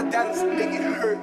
my dance make it hurt.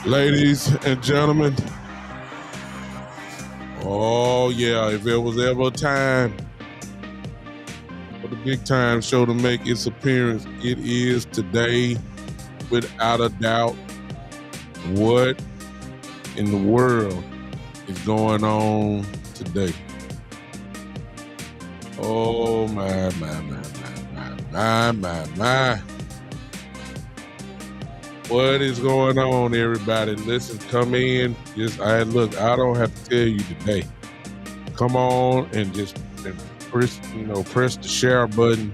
Ladies and gentlemen, oh yeah, if there was ever a time for the big time show to make its appearance, it is today, without a doubt. What in the world is going on today? Oh my. What is going on, everybody? Listen, come in. I don't have to tell you today. Come on and just press the share button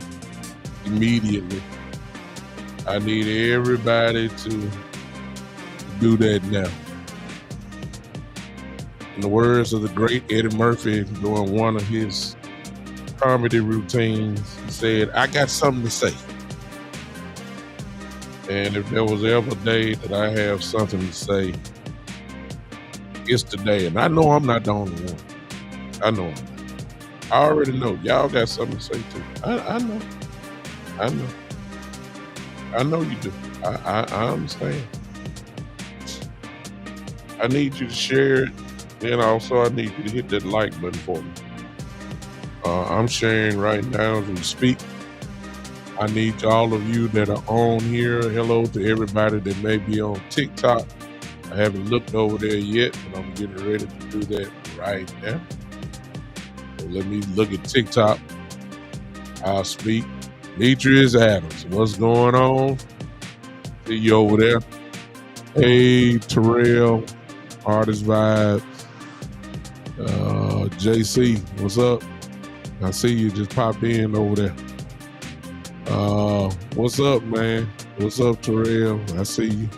immediately. I need everybody to do that now. In the words of the great Eddie Murphy, during one of his comedy routines, he said, "I got something to say." And if there was ever a day that I have something to say, it's today. And I know I'm not the only one. I know I'm not. I already know. Y'all got something to say too. I know. I know you do. I understand. I need you to share it. And also I need you to hit that like button for me. I'm sharing right now as we speak. I need all of you that are on here. Hello to everybody that may be on TikTok. I haven't looked over there yet, but I'm getting ready to do that right now. So let me look at TikTok. I'll speak. Demetrius Adams, what's going on? See you over there. Hey, Terrell, Artist Vibes. JC, what's up? I see you just popped in over there. What's up, man? What's up, Terrell? I see you.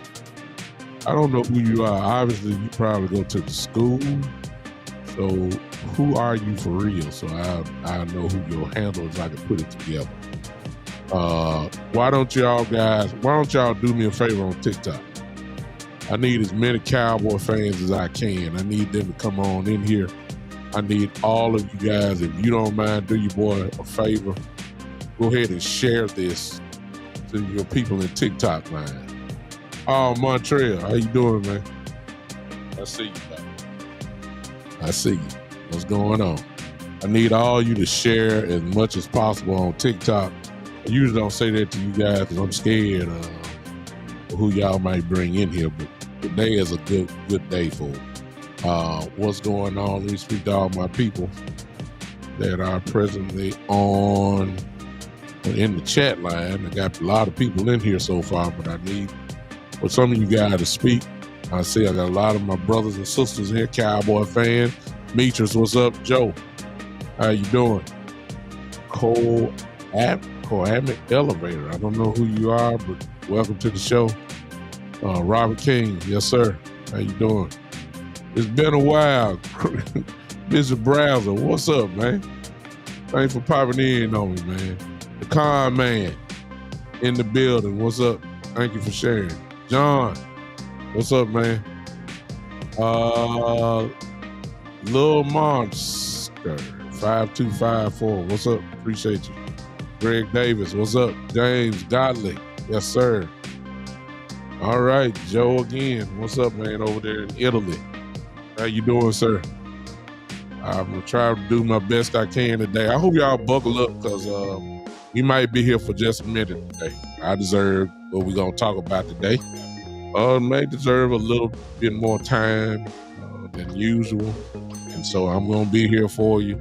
I don't know who you are. Obviously, you probably go to the school. So who are you for real? So I know who your handle is. I can put it together. Why don't y'all do me a favor on TikTok? I need as many Cowboy fans as I can. I need them to come on in here. I need all of you guys, if you don't mind, do your boy a favor. Go ahead and share this to your people in TikTok land. Oh, Montreal, how you doing, man? I see you, man. I see you. What's going on? I need all you to share as much as possible on TikTok. I usually don't say that to you guys because I'm scared of who y'all might bring in here, but today is a good day for it. What's going on? Let me speak to all my people that are presently in the chat line. I got a lot of people in here so far, but I need for some of you guys to speak. I see I got a lot of my brothers and sisters here, Cowboy fans. Demetrius, what's up? Joe, how you doing? Coamic Elevator. I don't know who you are, but welcome to the show. Robert King, yes sir. How you doing? It's been a while. Mr. Browser, what's up, man? Thanks for popping in on me, man. The con man in the building, what's up? Thank you for sharing. John, what's up, man? Lil Monster 5254, what's up? Appreciate you. Greg Davis, what's up? James Godley, yes sir. All right, Joe again, what's up, man, over there in Italy? How you doing, sir? I'm gonna try to do my best I can today. I hope y'all buckle up because we might be here for just a minute today. I deserve what we're gonna talk about today. May deserve a little bit more time than usual, and so I'm gonna be here for you.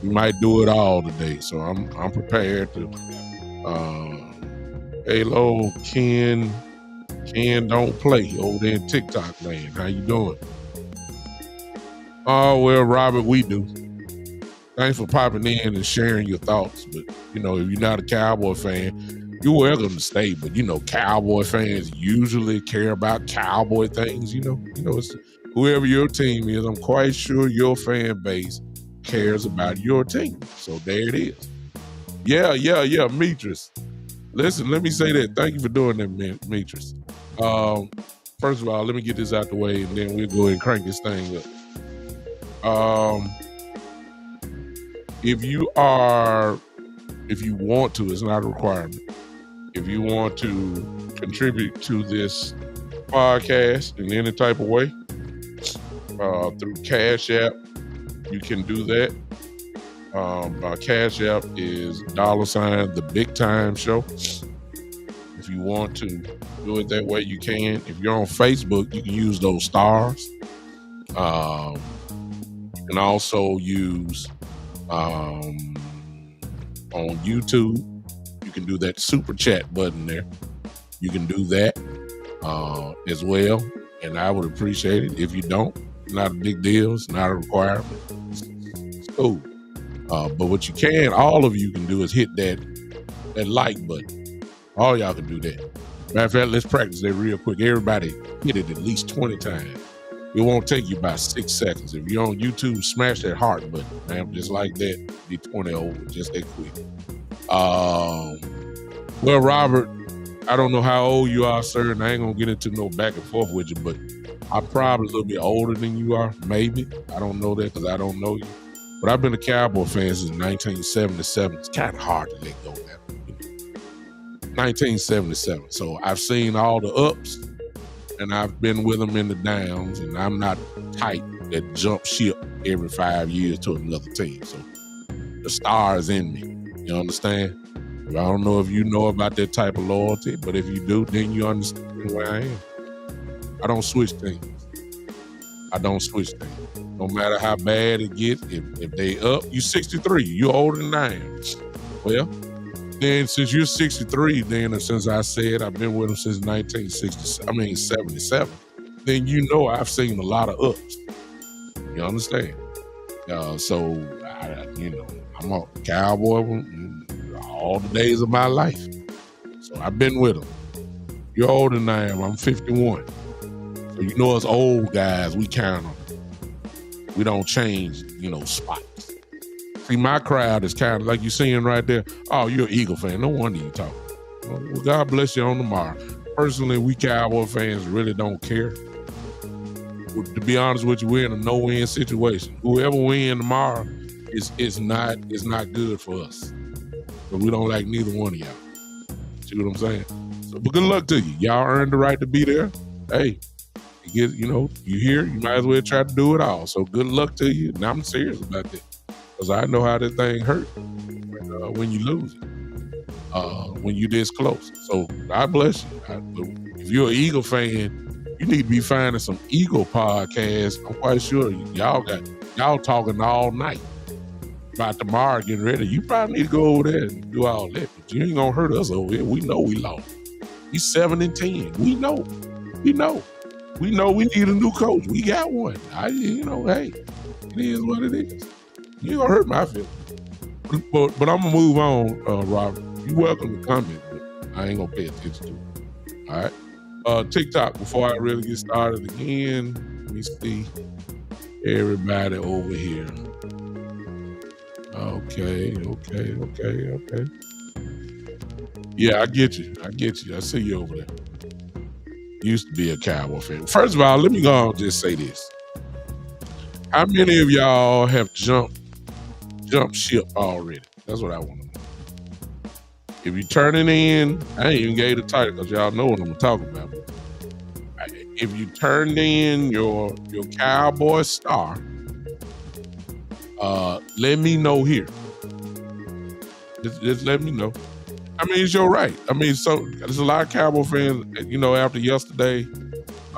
We might do it all today, so I'm prepared to. Hello, Ken don't play over there in TikTok land. How you doing? Oh, well, Robert, we do. Thanks for popping in and sharing your thoughts. But, if you're not a Cowboy fan, you're welcome to stay. But, Cowboy fans usually care about Cowboy things, it's whoever your team is, I'm quite sure your fan base cares about your team. So there it is. Yeah, Metris. Listen, let me say that. Thank you for doing that, Metris. First of all, let me get this out the way, and then we'll go ahead and crank this thing up. If you want to, it's not a requirement. If you want to contribute to this podcast in any type of way, through Cash App, you can do that. Our Cash App is $ the Big Time Show. If you want to do it that way, you can. If you're on Facebook, you can use those stars. You can also use on YouTube, you can do that super chat button there. You can do that as well, and I would appreciate it. If you don't, it's not a big deal. It's not a requirement. It's cool. But what you can, all of you can do is hit that like button. All y'all can do that. Matter of fact, let's practice that real quick. Everybody hit it at least 20 times. It won't take you about 6 seconds. If you're on YouTube, smash that heart button, man. Just like that, be 20 over, just that quick. Well, Robert, I don't know how old you are, sir, and I ain't gonna get into no back and forth with you, but I'm probably a little bit older than you are, maybe. I don't know that because I don't know you. But I've been a Cowboy fan since 1977. It's kind of hard to let go now. 1977. So I've seen all the ups, and I've been with them in the downs, and I'm not type that jump ship every 5 years to another team. So the star is in me. You understand? I don't know if you know about that type of loyalty, but if you do, then you understand where I am. I don't switch teams. No matter how bad it gets, if they up, you 63, you're older than I am. Well, then since you're 63, then since I said I've been with them since 77, then I've seen a lot of ups. You understand? So, I'm a Cowboy all the days of my life. So I've been with them. You're older than I am. I'm 51. So us old guys, we count them. We don't change, spots. See, my crowd is kind of like you're seeing right there. Oh, you're an Eagle fan. No wonder you talk. Well, God bless you on tomorrow. Personally, we Cowboy fans really don't care. To be honest with you, we're in a no-win situation. Whoever wins tomorrow is not good for us. But we don't like neither one of y'all. See what I'm saying? So, but good luck to you. Y'all earned the right to be there. Hey, you here, you might as well try to do it all. So good luck to you. And I'm serious about that. Because I know how this thing hurt when you lose it. When you this close. So God bless you. If you're an Eagle fan, you need to be finding some Eagle podcasts. I'm quite sure y'all talking all night about tomorrow getting ready. You probably need to go over there and do all that. But you ain't gonna hurt us over here. We know we lost. We 7-10. We know. We know we need a new coach. We got one. Hey, it is what it is. You ain't gonna hurt my feelings. But I'm gonna move on, Robert. You're welcome to comment, but I ain't gonna pay attention to it. All right. TikTok, before I really get started again, let me see everybody over here. Okay. Yeah, I get you. I see you over there. Used to be a Cowboy fan. First of all, let me go and just say this. How many of y'all have jumped ship already? That's what I want to know. If you turn it in, I ain't even gave the title because y'all know what I'm talking about. If you turned in your Cowboy star, let me know here. Just let me know. I mean, it's your right. I mean, so there's a lot of Cowboy fans, after yesterday,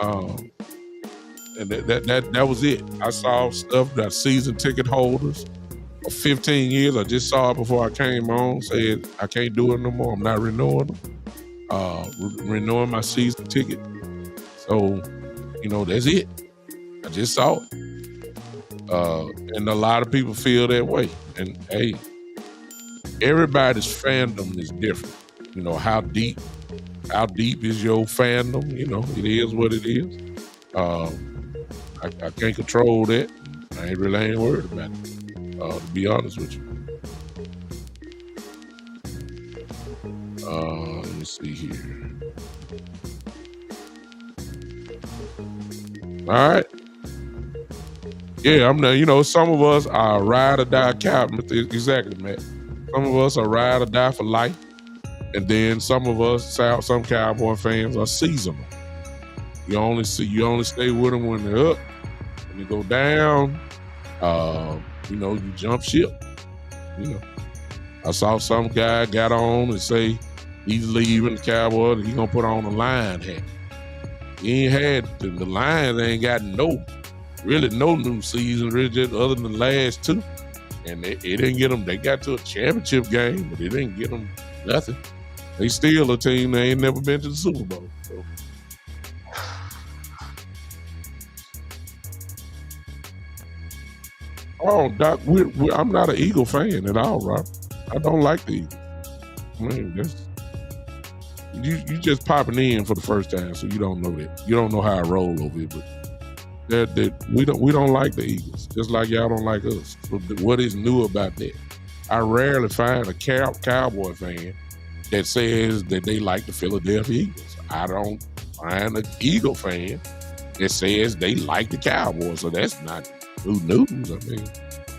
and that was it. I saw stuff that season ticket holders for 15 years. I just saw it before I came on. Said I can't do it no more. I'm not renewing them. Renewing my season ticket. So, that's it. I just saw it. And a lot of people feel that way. And hey, everybody's fandom is different. How deep is your fandom? It is what it is. I can't control that. I ain't worried about it, to be honest with you. Let me see here. All right. Yeah, I'm not, some of us are ride or die Cowboy. Exactly, Matt. Some of us are ride or die for life. And then some of us, some Cowboy fans are seasonal. You only stay with them when they're up. When they go down, you jump ship. I saw some guy got on and say he's leaving the Cowboy and he's gonna put on a Lion hat. He ain't had the Lions ain't got no new season really just other than the last two. And it didn't get them. They got to a championship game, but it didn't get them nothing. They still a team that ain't never been to the Super Bowl. So. Oh, Doc, I'm not an Eagle fan at all, Rob. I don't like the Eagles. I mean, you just popping in for the first time, so you don't know that. You don't know how I roll over it, but we don't like the Eagles, just like y'all don't like us. So what is new about that? I rarely find a Cowboy fan that says that they like the Philadelphia Eagles. I don't find an Eagle fan that says they like the Cowboys, so that's not new news. I mean,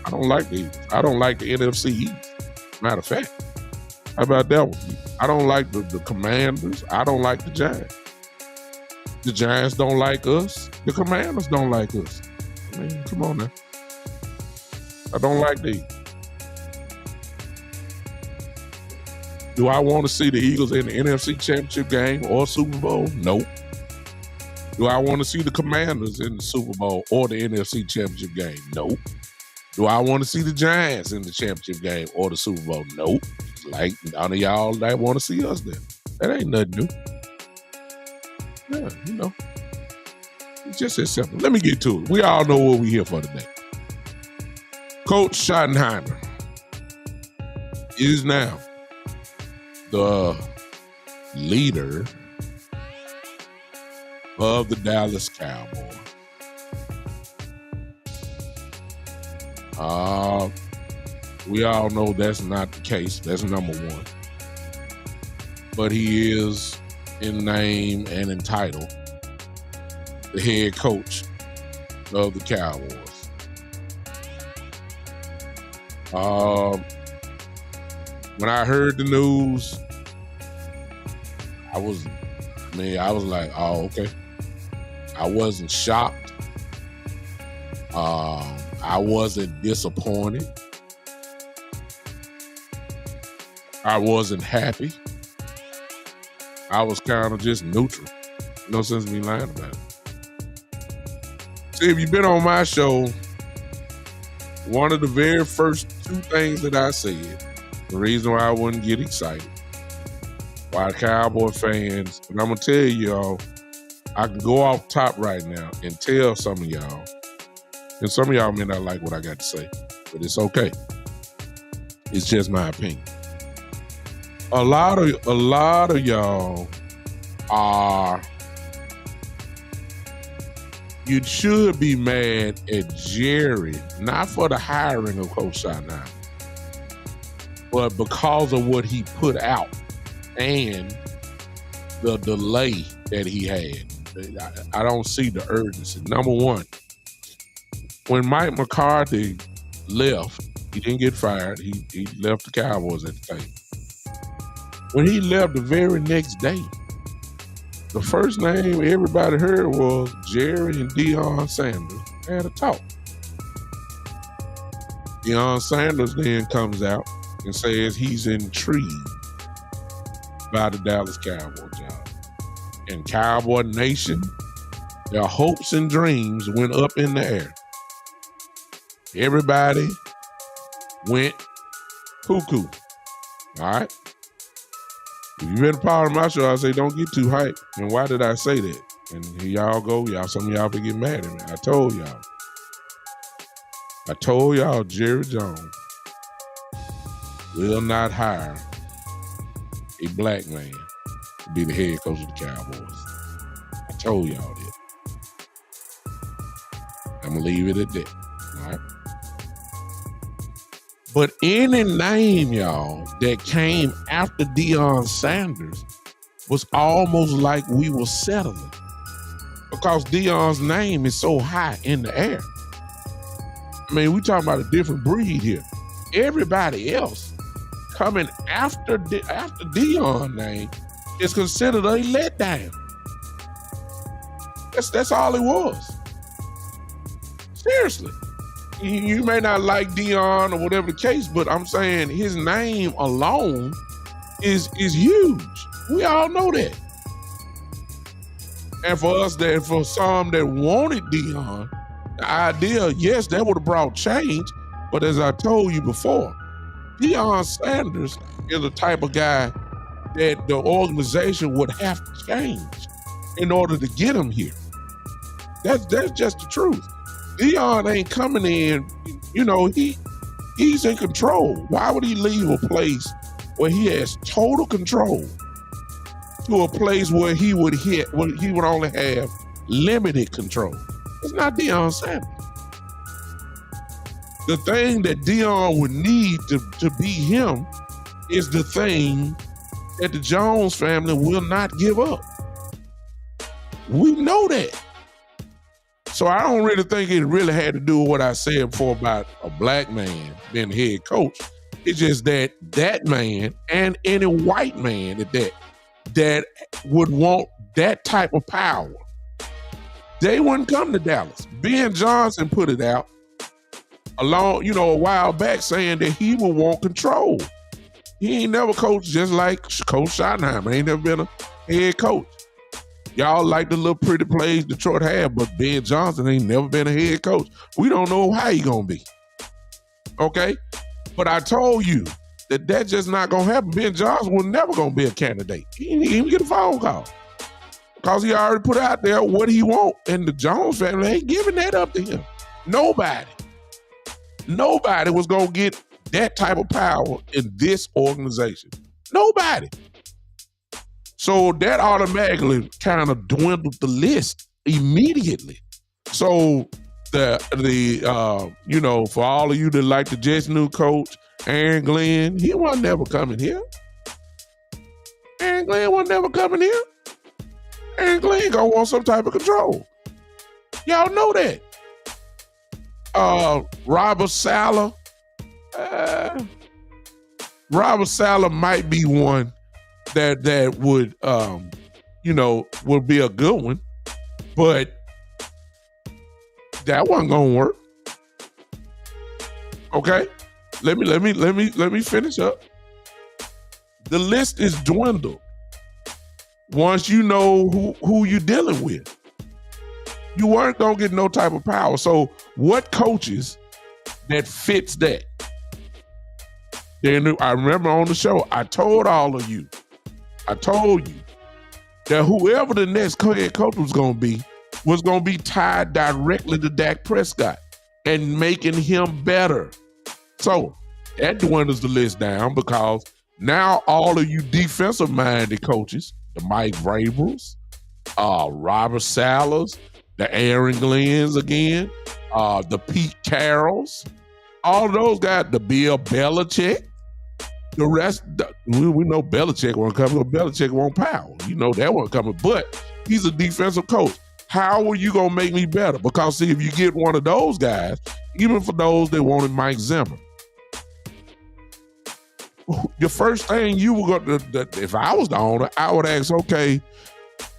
I don't like the Eagles. I don't like the NFC East. Matter of fact, how about that one? I don't like the Commanders. I don't like the Giants. The Giants don't like us. The Commanders don't like us. I mean, come on now. I don't like the Eagles. Do I want to see the Eagles in the NFC Championship game or Super Bowl? Nope. Do I want to see the Commanders in the Super Bowl or the NFC Championship game? Nope. Do I want to see the Giants in the championship game or the Super Bowl? Nope. Like none of y'all that want to see us there. That ain't nothing new. Yeah, it's just as simple. Let me get to it. We all know what we're here for today. Coach Schottenhimer is now the leader of the Dallas Cowboys. We all know that's not the case. That's number one. But he is in name and in title the head coach of the Cowboys. When I heard the news, I was like, oh, okay. I wasn't shocked. I wasn't disappointed. I wasn't happy. I was kind of just neutral. No sense in me lying about it. See, if you've been on my show, one of the very first two things that I said, the reason why I wouldn't get excited, why Cowboy fans, and I'm going to tell y'all, I can go off top right now and tell some of y'all, and some of y'all may not like what I got to say, but it's okay. It's just my opinion. A lot of y'all are you should be mad at Jerry, not for the hiring of Coach Schottenhimer, but because of what he put out and the delay that he had. I don't see the urgency. Number one, when Mike McCarthy left, he didn't get fired. He left the Cowboys at the time. When he left the very next day, the first name everybody heard was Jerry and Deion Sanders had a talk. Deion Sanders then comes out and says he's intrigued by the Dallas Cowboys job. And Cowboy Nation, their hopes and dreams went up in the air. Everybody went cuckoo. All right? If you've been a part of my show, I say don't get too hyped. And why did I say that? And here y'all go. Some of y'all be getting mad at me. I told y'all Jerry Jones will not hire a black man to be the head coach of the Cowboys. I told y'all that. I'm going to leave it at that. All right? But any name, y'all, that came after Deion Sanders was almost like we were settling because Deion's name is so high in the air. I mean, we talking about a different breed here. Everybody else coming after Deion's name is considered a letdown. That's all it was. Seriously. You may not like Deion or whatever the case, but I'm saying his name alone is huge. We all know that. And for some that wanted Deion, the idea, yes, that would have brought change. But as I told you before, Deion Sanders is the type of guy that the organization would have to change in order to get him here. That's just the truth. Deion ain't coming in, he's in control. Why would he leave a place where he has total control to a place where he would only have limited control? It's not Deion Sanders. The thing that Deion would need to be him is the thing that the Jones family will not give up. We know that. So I don't really think it really had to do with what I said before about a black man being the head coach. It's just that man and any white man that would want that type of power, they wouldn't come to Dallas. Ben Johnson put it out a while back saying that he would want control. He ain't never coached just like Coach Schottenhimer. Ain't never been a head coach. Y'all like the little pretty plays Detroit had, but Ben Johnson ain't never been a head coach. We don't know how he gonna be. Okay? But I told you that just not gonna happen. Ben Johnson was never gonna be a candidate. He didn't even get a phone call. Because he already put out there what he want. And the Jones family ain't giving that up to him. Nobody was gonna get that type of power in this organization. Nobody. So that automatically kind of dwindled the list immediately. So for all of you that like the Jets' new coach, Aaron Glenn, he wasn't never coming here. Aaron Glenn wasn't never coming here. Aaron Glenn gonna want some type of control. Y'all know that. Robert Saleh. Robert Saleh might be one that would would be a good one, but that wasn't gonna work. Okay, let me finish up. The list is dwindled once you know who you're dealing with. You weren't gonna get no type of power. So what coaches that fits that? Then I remember on the show, I told you that whoever the next head coach was going to be tied directly to Dak Prescott and making him better. So that dwindles the list down because now all of you defensive-minded coaches, the Mike Vrabels, Robert Salehs, the Aaron Glenn's again, the Pete Carrolls, all those guys, the Bill Belichick. The rest, we know Belichick won't come, but Belichick won't power. You know that won't come, but he's a defensive coach. How are you gonna make me better? Because see, if you get one of those guys, even for those that wanted Mike Zimmer, the first thing you were going to, if I was the owner, I would ask, okay,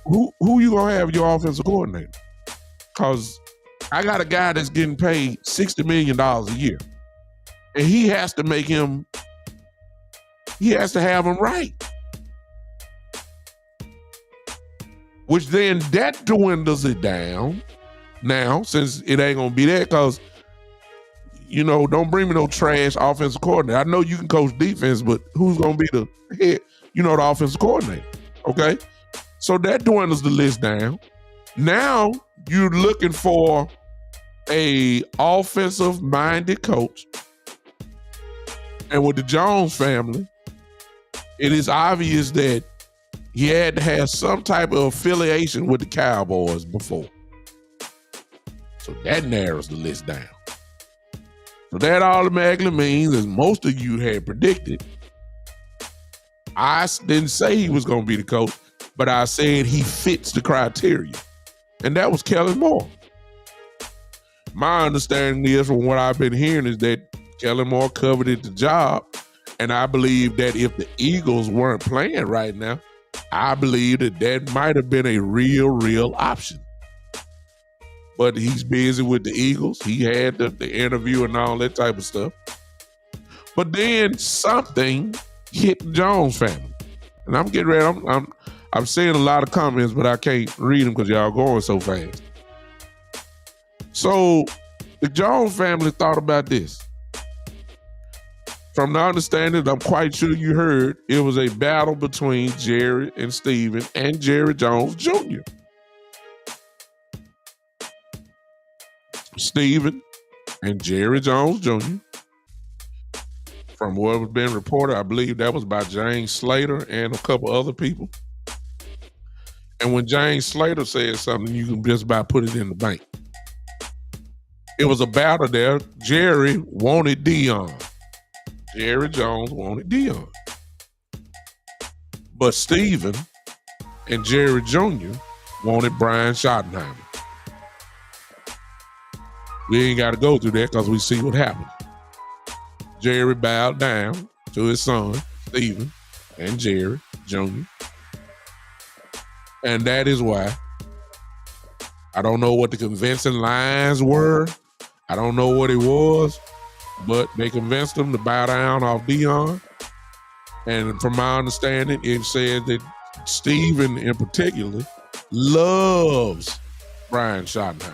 who you gonna have your offensive coordinator? Because I got a guy that's getting paid $60 million a year, and he has to have him right. Which then that dwindles it down now, since it ain't gonna be that, because don't bring me no trash offensive coordinator. I know you can coach defense, but who's gonna be the head, the offensive coordinator? Okay. So that dwindles the list down. Now you're looking for a offensive minded coach. And with the Jones family, it is obvious that he had to have some type of affiliation with the Cowboys before. So that narrows the list down. So that automatically means, as most of you had predicted, I didn't say he was going to be the coach, but I said he fits the criteria. And that was Kellen Moore. My understanding is, from what I've been hearing, is that Kellen Moore coveted the job. And I believe that if the Eagles weren't playing right now, I believe that might have been a real option. But he's busy with the Eagles. He had the interview and all that type of stuff. But then something hit the Jones family. And I'm getting ready. I'm seeing a lot of comments, but I can't read them because y'all going so fast. So the Jones family thought about this. From the understanding, I'm quite sure you heard, it was a battle between Jerry and Stephen and Jerry Jones Jr. Stephen and Jerry Jones Jr. From what was being reported, I believe that was by James Slater and a couple other people. And when James Slater said something, you can just about put it in the bank. It was a battle there. Jerry wanted Dion. Jerry Jones wanted Dion. But Stephen and Jerry Jr. wanted Brian Schottenhimer. We ain't got to go through that because we see what happened. Jerry bowed down to his son, Stephen, and Jerry Jr. And that is why I don't know what the convincing lines were. I don't know what it was, but they convinced him to bow down off Dion. And from my understanding, it said that Stephen in particular loves Brian Schottenhimer.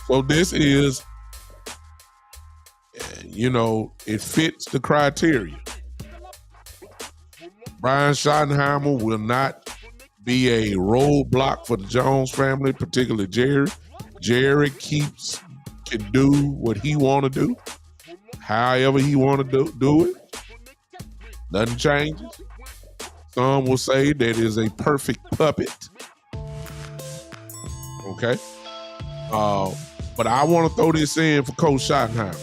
So this is, it fits the criteria. Brian Schottenhimer will not be a roadblock for the Jones family, particularly Jerry. Jerry can do what he want to do, however he want to do it. Nothing changes. Some will say that it is a perfect puppet. Okay. But I want to throw this in for Coach Schottenhimer.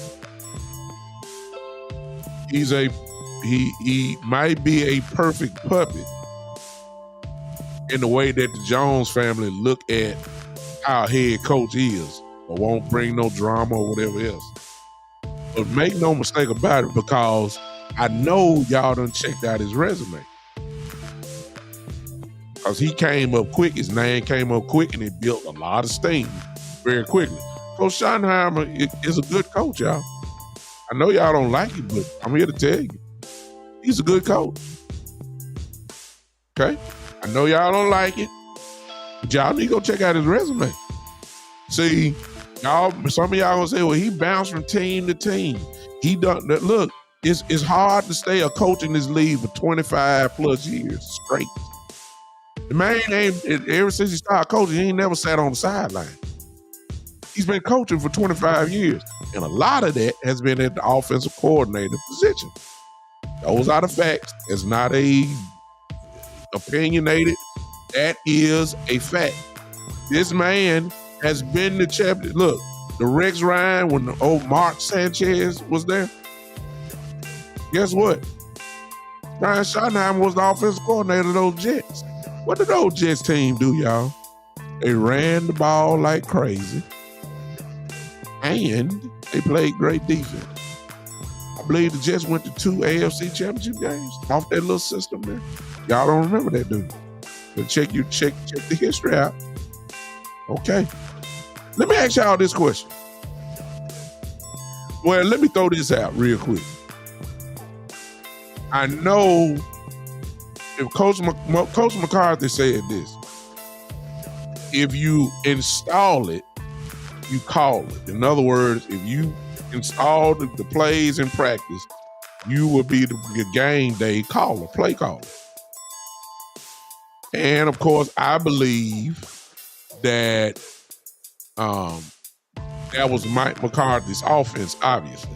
He might be a perfect puppet in the way that the Jones family look at how a head coach is, or won't bring no drama or whatever else. But make no mistake about it, because I know y'all done checked out his resume. Because he came up quick, his name came up quick, and it built a lot of steam very quickly. Coach Schottenhimer is a good coach, y'all. I know y'all don't like it, but I'm here to tell you, he's a good coach. Okay? I know y'all don't like it, but y'all need to go check out his resume. See, some of y'all gonna say, well, he bounced from team to team. He done that. Look, it's hard to stay a coach in this league for 25 plus years straight. The man ever since he started coaching, he ain't never sat on the sideline. He's been coaching for 25 years, and a lot of that has been at the offensive coordinator position. Those are the facts. It's not a opinionated That is a fact. This man has been the champion. Look, the Rex Ryan, when the old Mark Sanchez was there, guess what? Brian Schottenhimer was the offensive coordinator of those Jets. What did those Jets team do, y'all? They ran the ball like crazy, and they played great defense. I believe the Jets went to 2 AFC championship games off that little system there. Y'all don't remember that, do you? But check the history out. Okay. Let me ask y'all this question. Well, let me throw this out real quick. I know if Coach McCarthy said this, if you install it, you call it. In other words, if you install the plays in practice, you will be the game day caller, play caller. And of course, I believe that that was Mike McCarthy's offense, obviously.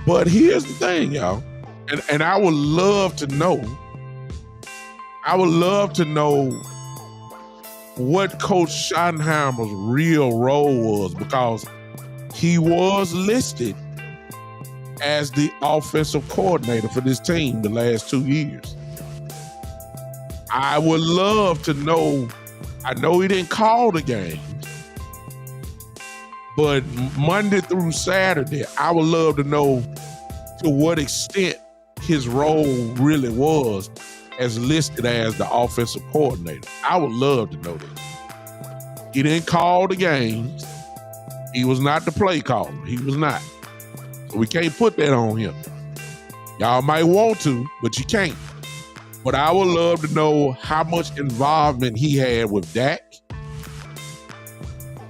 But here's the thing, y'all, and I would love to know what Coach Schottenheimer's real role was, because he was listed as the offensive coordinator for this team the last 2 years. I would love to know. I know he didn't call the games, but Monday through Saturday, I would love to know to what extent his role really was as listed as the offensive coordinator. I would love to know that. He didn't call the games. He was not the play caller. He was not. So we can't put that on him. Y'all might want to, but you can't. But I would love to know how much involvement he had with Dak.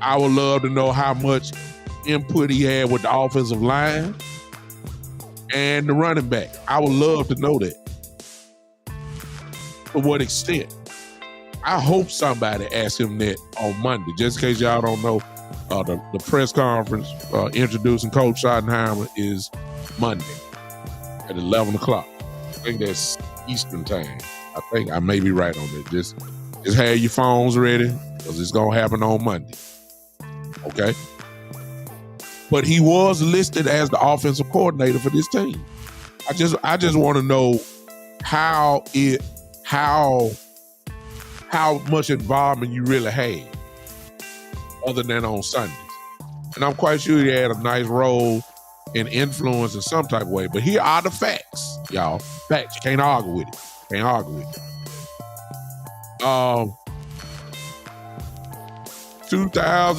I would love to know how much input he had with the offensive line and the running back. I would love to know that. To what extent? I hope somebody asks him that on Monday. Just in case y'all don't know, the press conference introducing Coach Schottenheimer is Monday at 11 o'clock. I think that's Eastern time. I think I may be right on that. Just have your phones ready, because it's going to happen on Monday. Okay? But he was listed as the offensive coordinator for this team. I just want to know how much involvement you really had other than on Sundays. And I'm quite sure he had a nice role and influence in some type of way. But here are the facts, y'all. Facts. You can't argue with it. Can't argue with it.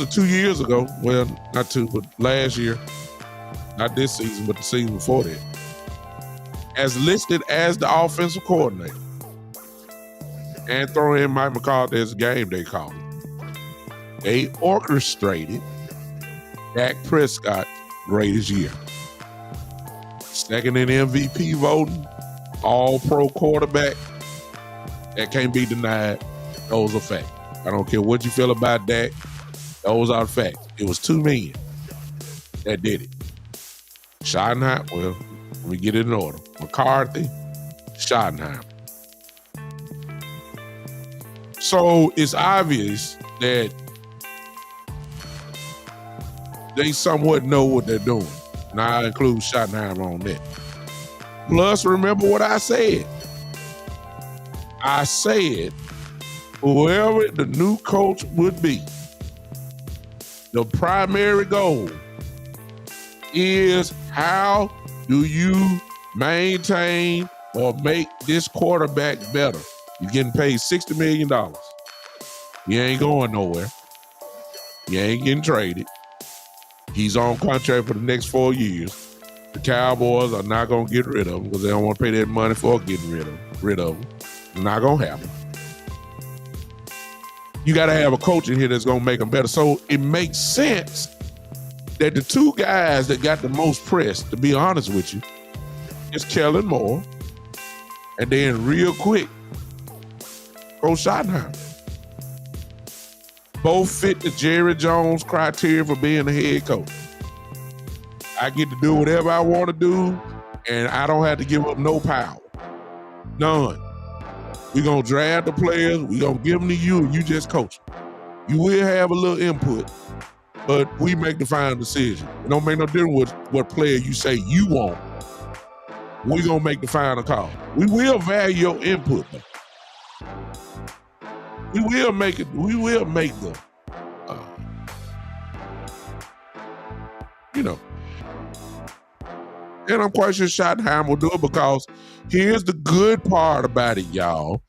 2 years ago, well, not 2, but last year, not this season, but the season before that, as listed as the offensive coordinator, and throw in Mike McCarthy as a game day caller, they orchestrated Dak Prescott's greatest year. Second in MVP voting, all-pro quarterback. That can't be denied. Those are facts. I don't care what you feel about Dak. Those are facts. It was 2 men that did it. Schottenheimer, well, let me get it in order. McCarthy, Schottenheimer. So it's obvious that they somewhat know what they're doing. And I include Schottenheimer on that. Plus, remember what I said. I said, whoever the new coach would be, the primary goal is how do you maintain or make this quarterback better? You're getting paid $60 million. He ain't going nowhere. He ain't getting traded. He's on contract for the next 4 years. The Cowboys are not going to get rid of him because they don't want to pay that money for getting rid of him. It's not going to happen. You got to have a coach in here that's going to make them better. So it makes sense that the 2 guys that got the most press, to be honest with you, is Kellen Moore, and then real quick, Coach Schottenheimer. Both fit the Jerry Jones criteria for being the head coach. I get to do whatever I want to do, and I don't have to give up no power. None. We're going to draft the players. We're going to give them to you, and you just coach them. You will have a little input, but we make the final decision. It don't make no difference with what player you say you want. We're going to make the final call. We will value your input, though. We will make it. We will make the, and I'm quite sure Schottenhimer will do it, because here's the good part about it, y'all.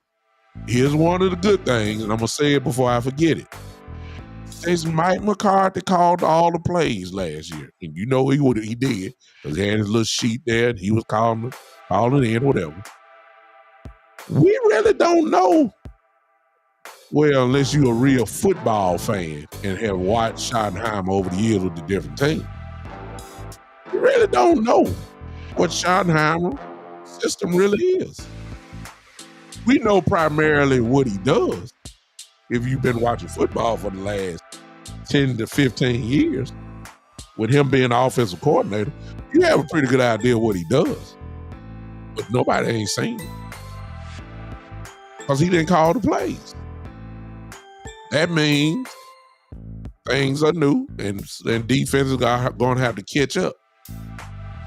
Here's one of the good things, and I'm going to say it before I forget it. Since Mike McCarthy called all the plays last year, and he did, because he had his little sheet there, and he was calling in, whatever. We really don't know. Well, unless you're a real football fan and have watched Schottenhimer over the years with the different teams. We really don't know what Schottenhimer's system really is. We know primarily what he does. If you've been watching football for the last 10 to 15 years, with him being the offensive coordinator, you have a pretty good idea what he does. But nobody ain't seen it, because he didn't call the plays. That means things are new, and defenses are going to have to catch up.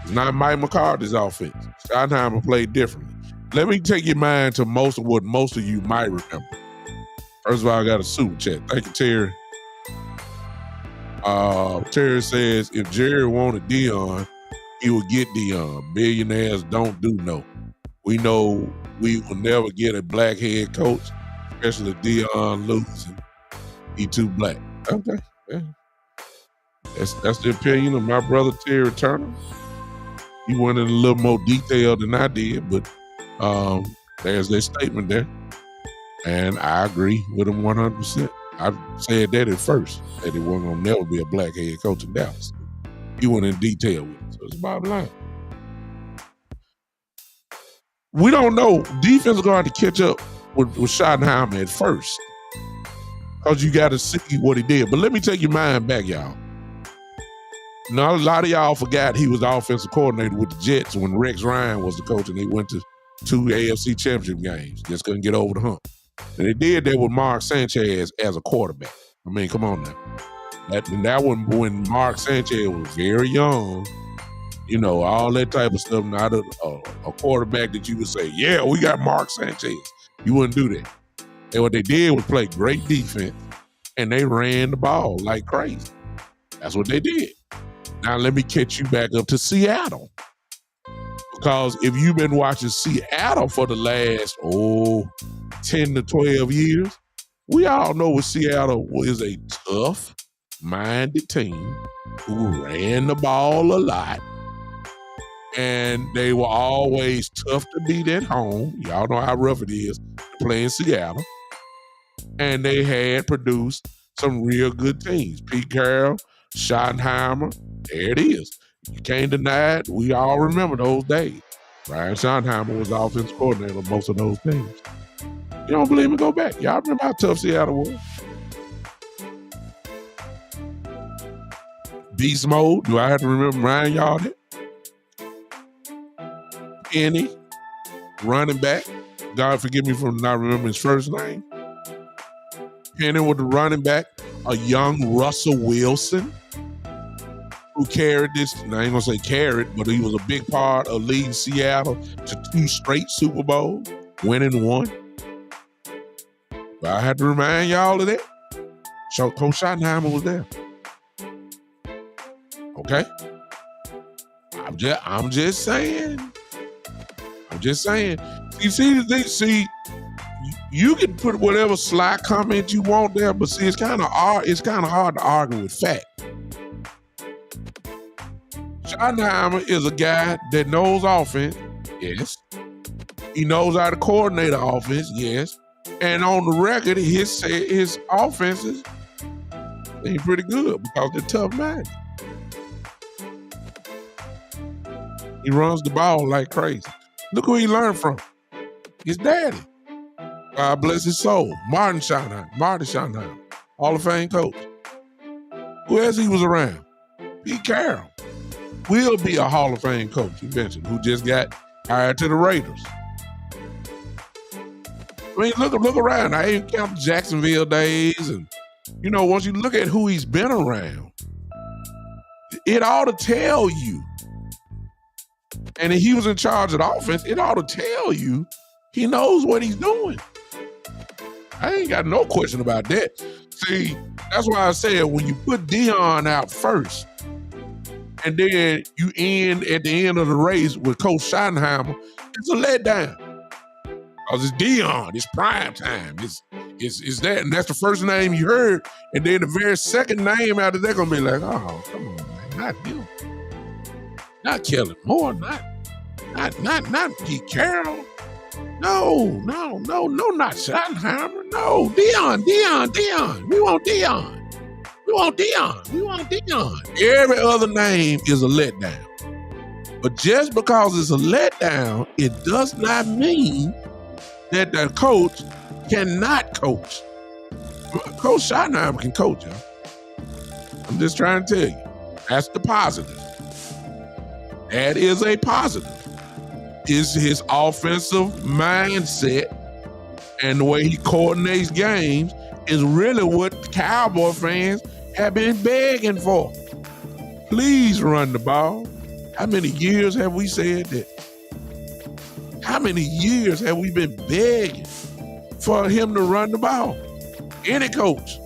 It's not Mike McCarthy's offense. Schottenhimer played differently. Let me take your mind to most of what most of you might remember. First of all, I got a super chat. Thank you, Terry. Terry says, if Jerry wanted Dion, he would get Dion. Billionaires don't do no. We know we will never get a black head coach, especially Dion losing. He too black. Okay. Yeah. That's the opinion of my brother Terry Turner. He went in a little more detail than I did, but there's their statement there. And I agree with him 100%. I said that at first, that it wasn't going to never be a black head coach in Dallas. He went in detail with it. So it's the bottom line. We don't know. Defense is going to have to catch up with Schottenhimer at first, because you got to see what he did. But let me take your mind back, y'all. Now, a lot of y'all forgot he was the offensive coordinator with the Jets when Rex Ryan was the coach, and they went to 2 AFC championship games. Just couldn't get over the hump. And they did that with Mark Sanchez as a quarterback. I mean, come on now. That one, when Mark Sanchez was very young, all that type of stuff, not a quarterback that you would say, yeah, we got Mark Sanchez. You wouldn't do that. And what they did was play great defense, and they ran the ball like crazy. That's what they did. Now let me catch you back up to Seattle. Because if you've been watching Seattle for the last, 10 to 12 years, we all know Seattle is a tough-minded team who ran the ball a lot. And they were always tough to beat at home. Y'all know how rough it is to play in Seattle. And they had produced some real good teams. Pete Carroll, Schottenhimer, there it is. You can't deny it. We all remember those days. Brian Schottenhimer was the offensive coordinator of most of those teams. You don't believe me? Go back. Y'all remember how tough Seattle was. Beast mode. Do I have to remember Ryan Yardley? Penny, running back. God forgive me for not remembering his first name. Penny was the running back. A young Russell Wilson, who carried this. I ain't gonna say carried, but he was a big part of leading Seattle to 2 straight Super Bowls, winning 1. But I had to remind y'all of that. Coach Schottenhimer was there. Okay? I'm just saying. See, you can put whatever sly comment you want there, but see, it's kind of hard to argue with fact. Schottenhimer is a guy that knows offense, yes. He knows how to coordinate the offense, yes. And on the record, his offenses ain't pretty good because they're tough-minded. He runs the ball like crazy. Look who he learned from. His daddy. God bless his soul. Martin Schottenhimer. Hall of Fame coach. Who else he was around? Pete Carroll. Will be a Hall of Fame coach eventually, who just got hired to the Raiders. I mean, look around. I ain't count the Jacksonville days, and once you look at who he's been around, it ought to tell you. And if he was in charge of the offense, it ought to tell you he knows what he's doing. I ain't got no question about that. See, that's why I said when you put Deion out first, and then you end at the end of the race with Coach Schottenhimer, it's a letdown. Because it's Deion, it's prime time, it's that, and that's the first name you heard, and then the very second name after that gonna be like, oh, come on, man, not him, not Kellen Moore, not Pete Carroll, no, not Schottenheimer, no, Deion, we want Deion. Every other name is a letdown. But just because it's a letdown, it does not mean that the coach cannot coach. Coach Schottenheimer can coach, y'all. I'm just trying to tell you. That's the positive. That is a positive. Is his offensive mindset and the way he coordinates games is really what Cowboy fans have been begging for. Please run the ball. How many years have we said that? How many years have we been begging for him to run the ball? Any coach.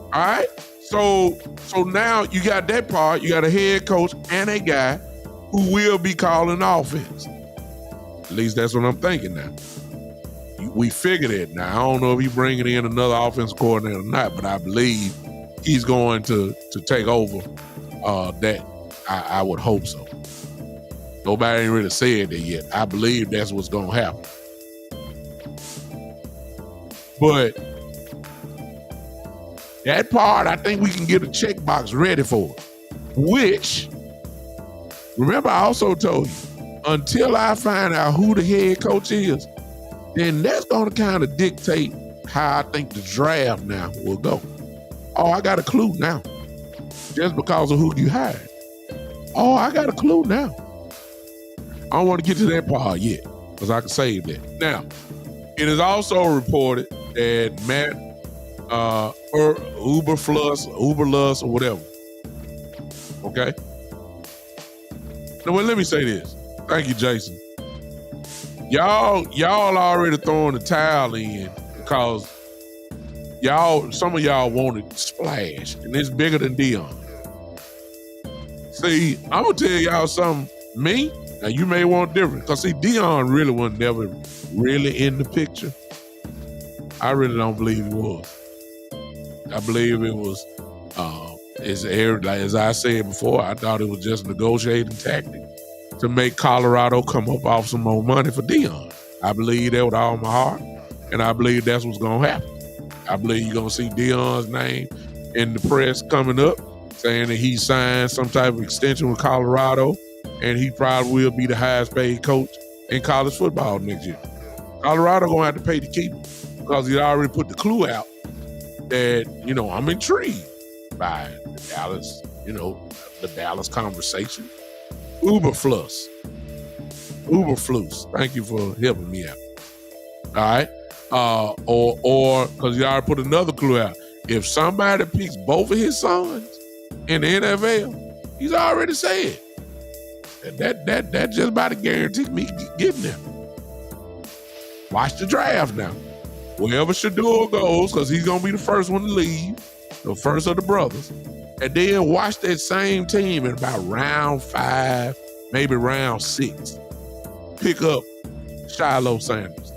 All right? So now you got that part. You got a head coach and a guy who will be calling offense. At least that's what I'm thinking now. We figured it. Now, I don't know if he's bringing in another offense coordinator or not, but I believe he's going to take over that. I would hope so. Nobody ain't really said that yet. I believe that's what's going to happen. But that part, I think we can get a checkbox ready for it. Which, remember I also told you, until I find out who the head coach is, then that's going to kind of dictate how I think the draft now will go. Oh, I got a clue now. Just because of who you hired. Oh, I got a clue now. I don't want to get to that part yet, because I can save that. Now, it is also reported that Matt Uberlus or whatever. Okay? Now, well, let me say this. Thank you, Jason. Y'all already throwing the towel in because some of y'all wanted splash, and it's bigger than Deion. See, I'm gonna tell y'all something. Me, now you may want different, because see, Deion really was never really in the picture. I really don't believe he was. I believe it was, as I said before, I thought it was just a negotiating tactic to make Colorado come up off some more money for Deion. I believe that with all my heart, and I believe that's what's going to happen. I believe you're going to see Deion's name in the press coming up, saying that he signed some type of extension with Colorado, and he probably will be the highest paid coach in college football next year. Colorado going to have to pay to keep him, because he already put the clue out that, I'm intrigued by the Dallas, the Dallas conversation. Uberflus. Thank you for helping me out. All right. Or because you already put another clue out. If somebody picks both of his sons in the NFL, he's already said that just about to guarantee me getting there. Watch the draft now. Wherever Shador goes, because he's gonna be the first one to leave, the first of the brothers. And then watch that same team in about round 5, maybe round 6, pick up Shiloh Sanders.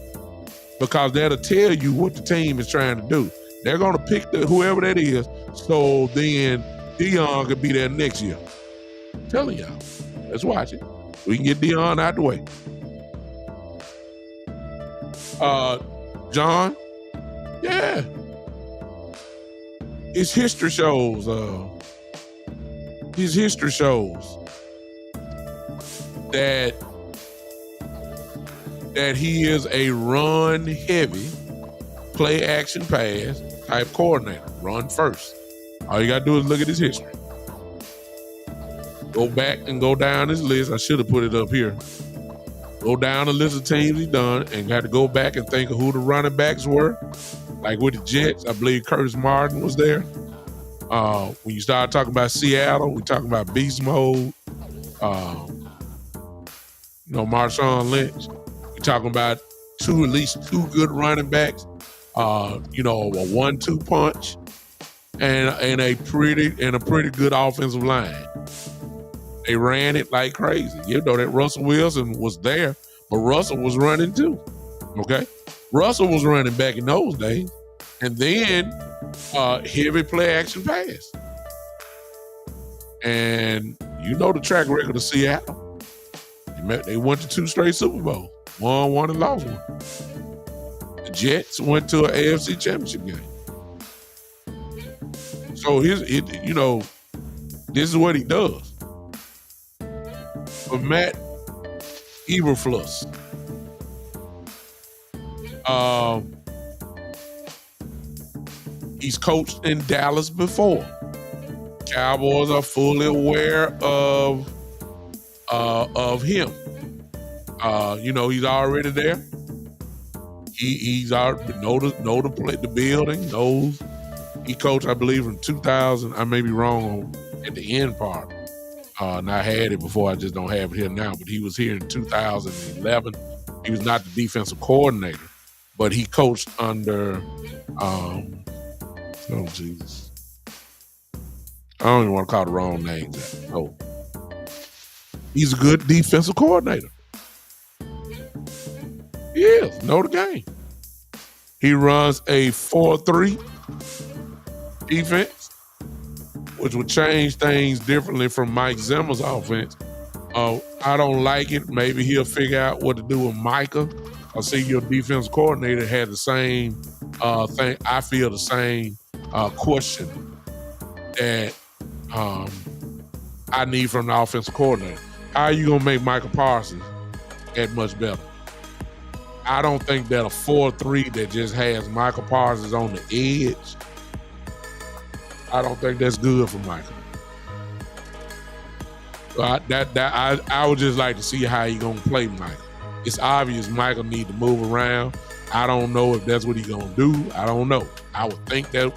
Because that'll tell you what the team is trying to do. They're going to pick whoever that is, so then Deion could be there next year. I'm telling y'all. Let's watch it. We can get Deion out the way. John? Yeah. His history shows that he is a run heavy, play action pass type coordinator. Run first. All you gotta do is look at his history. Go back and go down his list. I should have put it up here. Go down the list of teams he done and got to go back and think of who the running backs were. Like with the Jets, I believe Curtis Martin was there. When you start talking about Seattle, we talking about beast mode. Marshawn Lynch. We talking about at least two good running backs. A 1-2 punch, and a pretty good offensive line. They ran it like crazy. You know that Russell Wilson was there, but Russell was running too. Okay, Russell was running back in those days, and then heavy play action pass. And you know the track record of Seattle. They went to 2 straight Super Bowls. Won one and lost one. The Jets went to an AFC Championship game. So this is what he does. But Matt Eberflus, he's coached in Dallas before. Cowboys are fully aware of him. He's already there. He's already know the building. Knows he coached, I believe, from 2000. I may be wrong at the end part. And I had it before. I just don't have it here now. But he was here in 2011. He was not the defensive coordinator, but he coached under. Jesus! I don't even want to call the wrong names. No, he's a good defensive coordinator. He is. Know the game. He runs a 4-3 defense, which would change things differently from Mike Zimmer's offense. I don't like it. Maybe he'll figure out what to do with Micah. I see your defense coordinator had the same thing. I feel the same question that I need from the offensive coordinator. How are you going to make Michael Parsons that much better? I don't think that a 4-3 that just has Michael Parsons on the edge, I don't think that's good for Michael. I would just like to see how he's going to play Michael. It's obvious Michael need to move around. I don't know if that's what he's going to do. I don't know. I would think that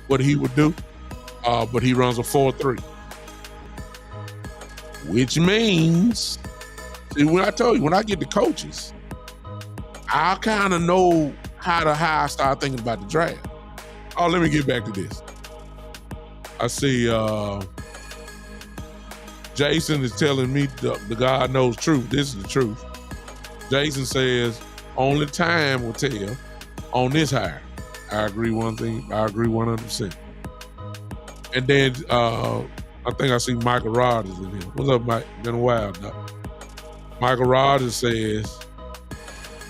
what he would do, but he runs a 4-3. Which means, see, when I told you, when I get the coaches, I kind of know how I start thinking about the draft. Oh, let me get back to this. I see Jason is telling me the God knows truth. This is the truth. Jason says, only time will tell on this hire. I agree 100%. And then I think I see Michael Rogers in here. What's up, Mike? Been a while, Doc. Michael Rogers says,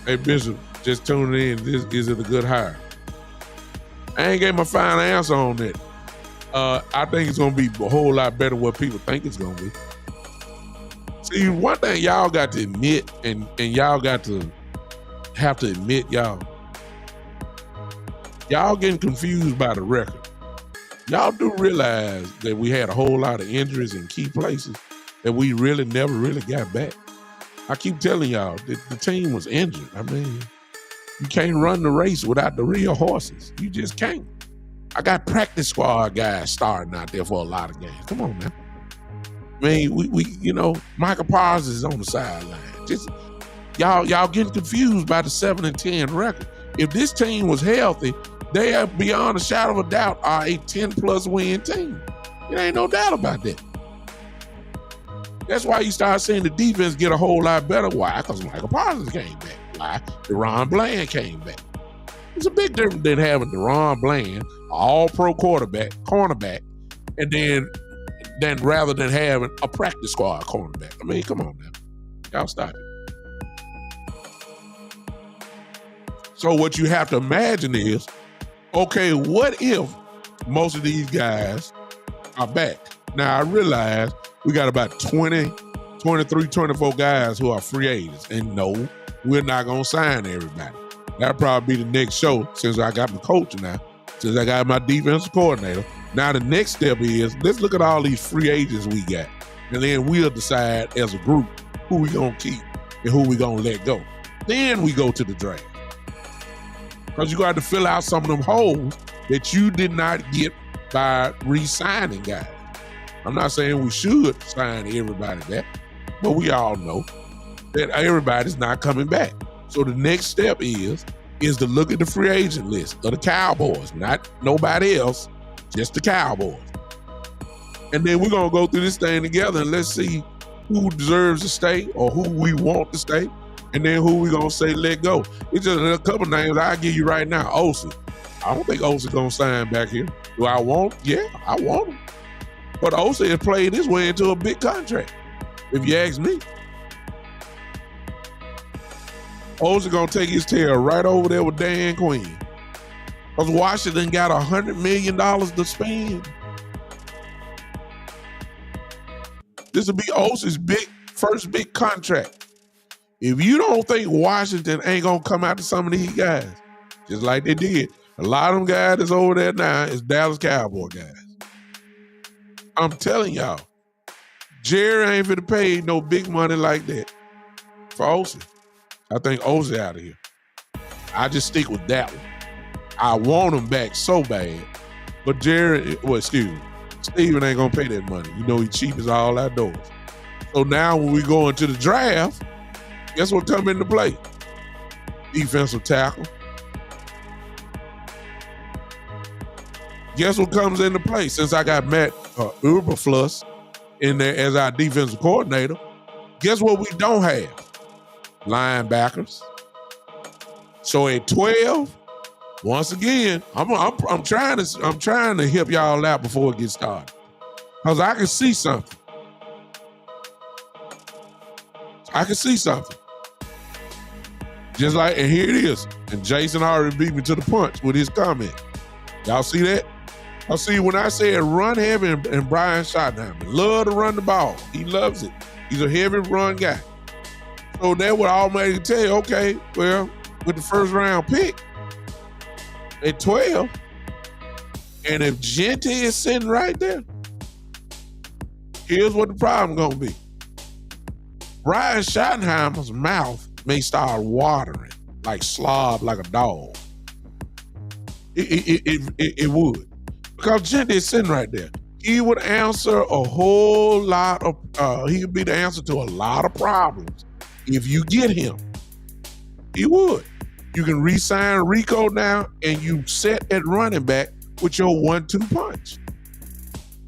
hey, Bishop, just tuning in. Is it a good hire? I ain't gave my final answer on that. I think it's going to be a whole lot better than what people think it's going to be. See, one thing y'all got to admit, and y'all got to have to admit, y'all getting confused by the record. Y'all do realize that we had a whole lot of injuries in key places that we really never really got back. I keep telling y'all that the team was injured. I mean, you can't run the race without the real horses. You just can't. I got practice squad guys starting out there for a lot of games. Come on, man. I mean, we Michael Parsons is on the sideline. Just y'all getting confused by the 7-10 record. If this team was healthy, they are beyond a shadow of a doubt are a 10+ win team. There ain't no doubt about that. That's why you start seeing the defense get a whole lot better. Why? Because Michael Parsons came back. Why? DeRon Bland came back. It's a big difference than having DeRon Bland, all-pro cornerback, and then rather than having a practice squad cornerback. I mean, come on now. Y'all stop it. So what you have to imagine is, okay, what if most of these guys are back? Now, I realize we got about 20, 23, 24 guys who are free agents. And no, we're not going to sign everybody. That'll probably be the next show since I got my coach now, since I got my defensive coordinator. Now, the next step is, let's look at all these free agents we got. And then we'll decide as a group who we going to keep and who we gonna let go. Then we go to the draft. Because you got to fill out some of them holes that you did not get by re-signing guys. I'm not saying we should sign everybody back, but we all know that everybody's not coming back. So the next step is to look at the free agent list of the Cowboys, not nobody else, just the Cowboys. And then we're going to go through this thing together and let's see who deserves to stay or who we want to stay, and then who we going to say let go. It's just a couple names I'll give you right now. Osi. I don't think Osi going to sign back here. Do I want? Yeah, I want him. But Osi has played his way into a big contract, if you ask me. Osi going to take his tail right over there with Dan Quinn. Because Washington got $100 million to spend. This will be Osi's first big contract. If you don't think Washington ain't going to come after some of these guys, just like they did, a lot of them guys that's over there now is Dallas Cowboy guys. I'm telling y'all, Jerry ain't finna pay no big money like that for Osi. I think Osi out of here. I just stick with that one. I want him back so bad, but Jerry, Steven ain't gonna pay that money. You know he cheap as all outdoors. So now when we go into the draft, guess what come into play? Defensive tackle. Guess what comes into play? Since I got Matt Uberfluss in there as our defensive coordinator, guess what we don't have? Linebackers. So at 12, once again, I'm trying to help y'all out before it gets started, because I can see something. Just like, and here it is. And Jason already beat me to the punch with his comment. Y'all see that? I see when I said run heavy and Brian Schottenhimer love to run the ball. He loves it. He's a heavy run guy. So that would automatically tell you, okay, well, with the first round pick at 12, and if Gentry is sitting right there, here's what the problem gonna be. Brian Schottenheimer's mouth may start watering, like slob, like a dog. It would. Because Gentry is sitting right there. He would answer a whole lot of, he would be the answer to a lot of problems if you get him. He would. You can re-sign Rico now and you set at running back with your 1-2 punch.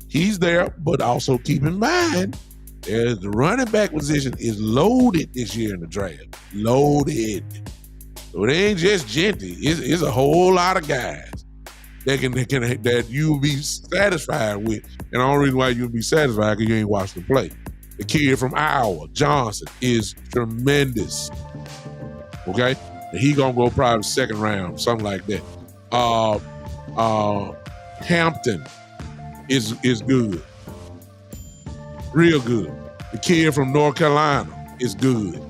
He's there, but also keep in mind, the running back position is loaded this year in the draft. Loaded. So it ain't just Gentry. It's a whole lot of guys that you'll be satisfied with. And the only reason why you'll be satisfied because you ain't watched them play. The kid from Iowa, Johnson, is tremendous. Okay? And he gonna go probably second round, something like that. Hampton is good. Real good. The kid from North Carolina is good.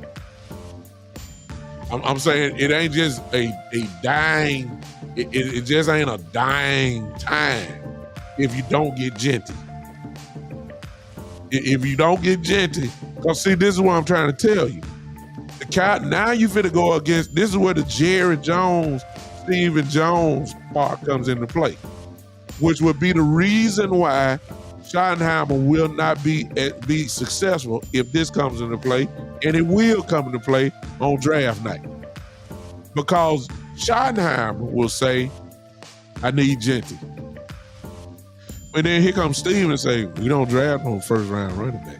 I'm saying it ain't just a dying, it just ain't a dying time if you don't get Gentry. If you don't get Gentry, because see, this is what I'm trying to tell you. Now you finna go against, this is where the Jerry Jones, Stephen Jones part comes into play, which would be the reason why Schottenheimer will not be successful if this comes into play, and it will come into play on draft night. Because Schottenheimer will say, I need Gentry. And then here comes Steve and say, we don't draft no first round running back.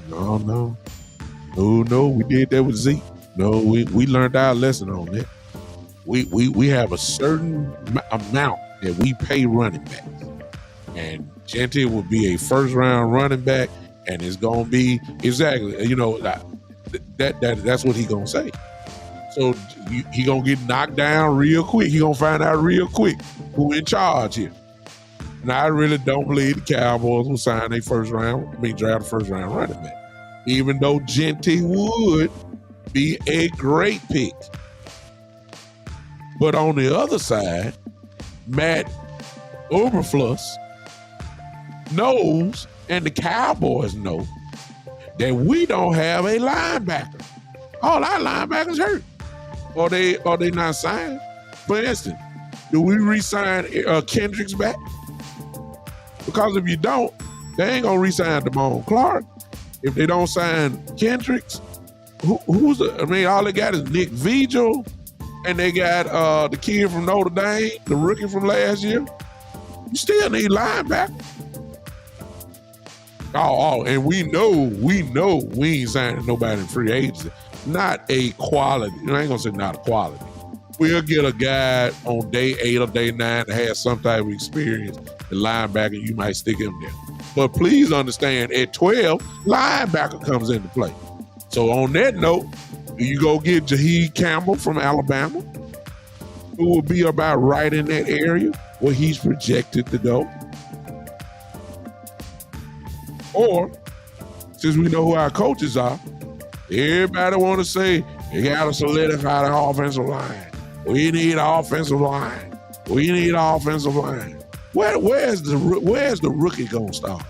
No, we did that with Zeke. No, we learned our lesson on that. We have a certain amount that we pay running backs. And Gentry will be a first round running back, and it's gonna be exactly, that's what he gonna say. So he gonna get knocked down real quick. He gonna find out real quick who in charge here. And I really don't believe the Cowboys will sign draft a first round running back. Even though Gentry would be a great pick. But on the other side, Matt Uberfluss knows, and the Cowboys know, that we don't have a linebacker. All our linebackers hurt, or they not signed. For instance, do we re-sign Kendricks back? Because if you don't, they ain't gonna re-sign Damone Clark. If they don't sign Kendricks, all they got is Nick Vigil, and they got the kid from Notre Dame, the rookie from last year. You still need linebacker. And we know we ain't signing nobody in free agency. Not a quality. I ain't gonna say not a quality. We'll get a guy on day 8 or day 9 that has some type of experience in linebacker. You might stick him there. But please understand, at 12, linebacker comes into play. So on that note, you go get Jaheed Campbell from Alabama, who will be about right in that area where he's projected to go. Or, since we know who our coaches are, everybody want to say, you got to solidify the offensive line. We need an offensive line. We need an offensive line. Where's the rookie gonna start?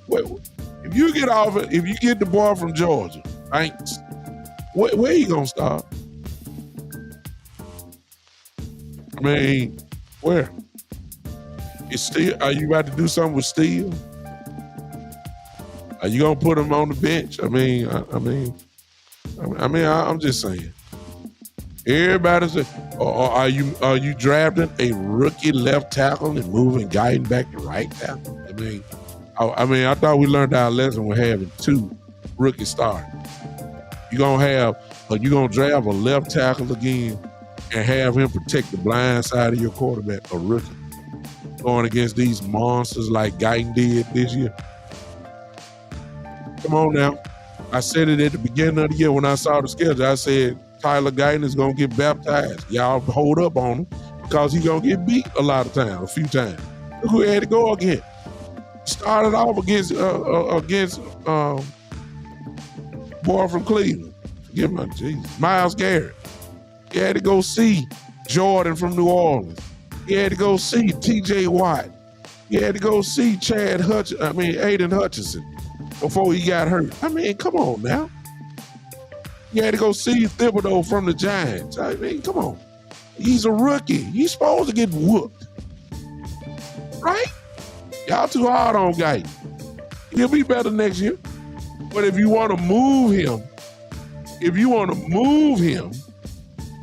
If you get the boy from Georgia, Banks, where you gonna start? I mean, where? Are you about to do something with Steele? Are you gonna put him on the bench? I'm just saying. Everybody said, are you drafting a rookie left tackle and moving Guyton back to right tackle? I thought we learned our lesson with having 2 rookie starters. You gonna draft a left tackle again and have him protect the blind side of your quarterback, a rookie, going against these monsters like Guyton did this year. Come on now. I said it at the beginning of the year when I saw the schedule. I said, Tyler Guyton is going to get baptized. Y'all hold up on him because he's going to get beat a few times. Look who he had to go against. Started off against boy from Cleveland. Forgive my Jesus. Myles Garrett. He had to go see Jordan from New Orleans. He had to go see T.J. Watt. He had to go see Aiden Hutchinson before he got hurt. Come on now. You had to go see Thibodeau from the Giants. Come on. He's a rookie. He's supposed to get whooped. Right? Y'all too hard on Guyton. He'll be better next year. But if you want to move him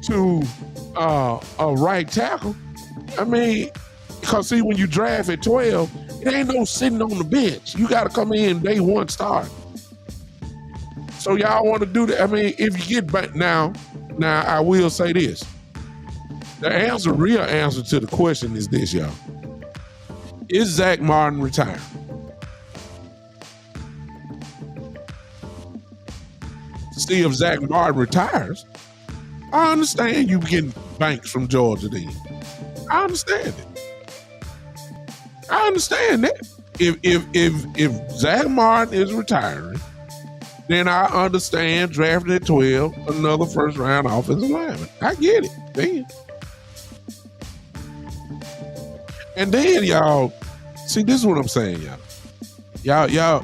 to a right tackle, because see, when you draft at 12, it ain't no sitting on the bench. You got to come in day 1 start. So y'all want to do that? If you get back now I will say this. The real answer to the question is this, y'all. Is Zach Martin retired? See, if Zach Martin retires, I understand you getting Banks from Georgia then. I understand that. If Zach Martin is retiring, then I understand drafting at 12 another first-round offensive lineman. I get it. Then. And then y'all, see, this is what I'm saying, y'all. Y'all,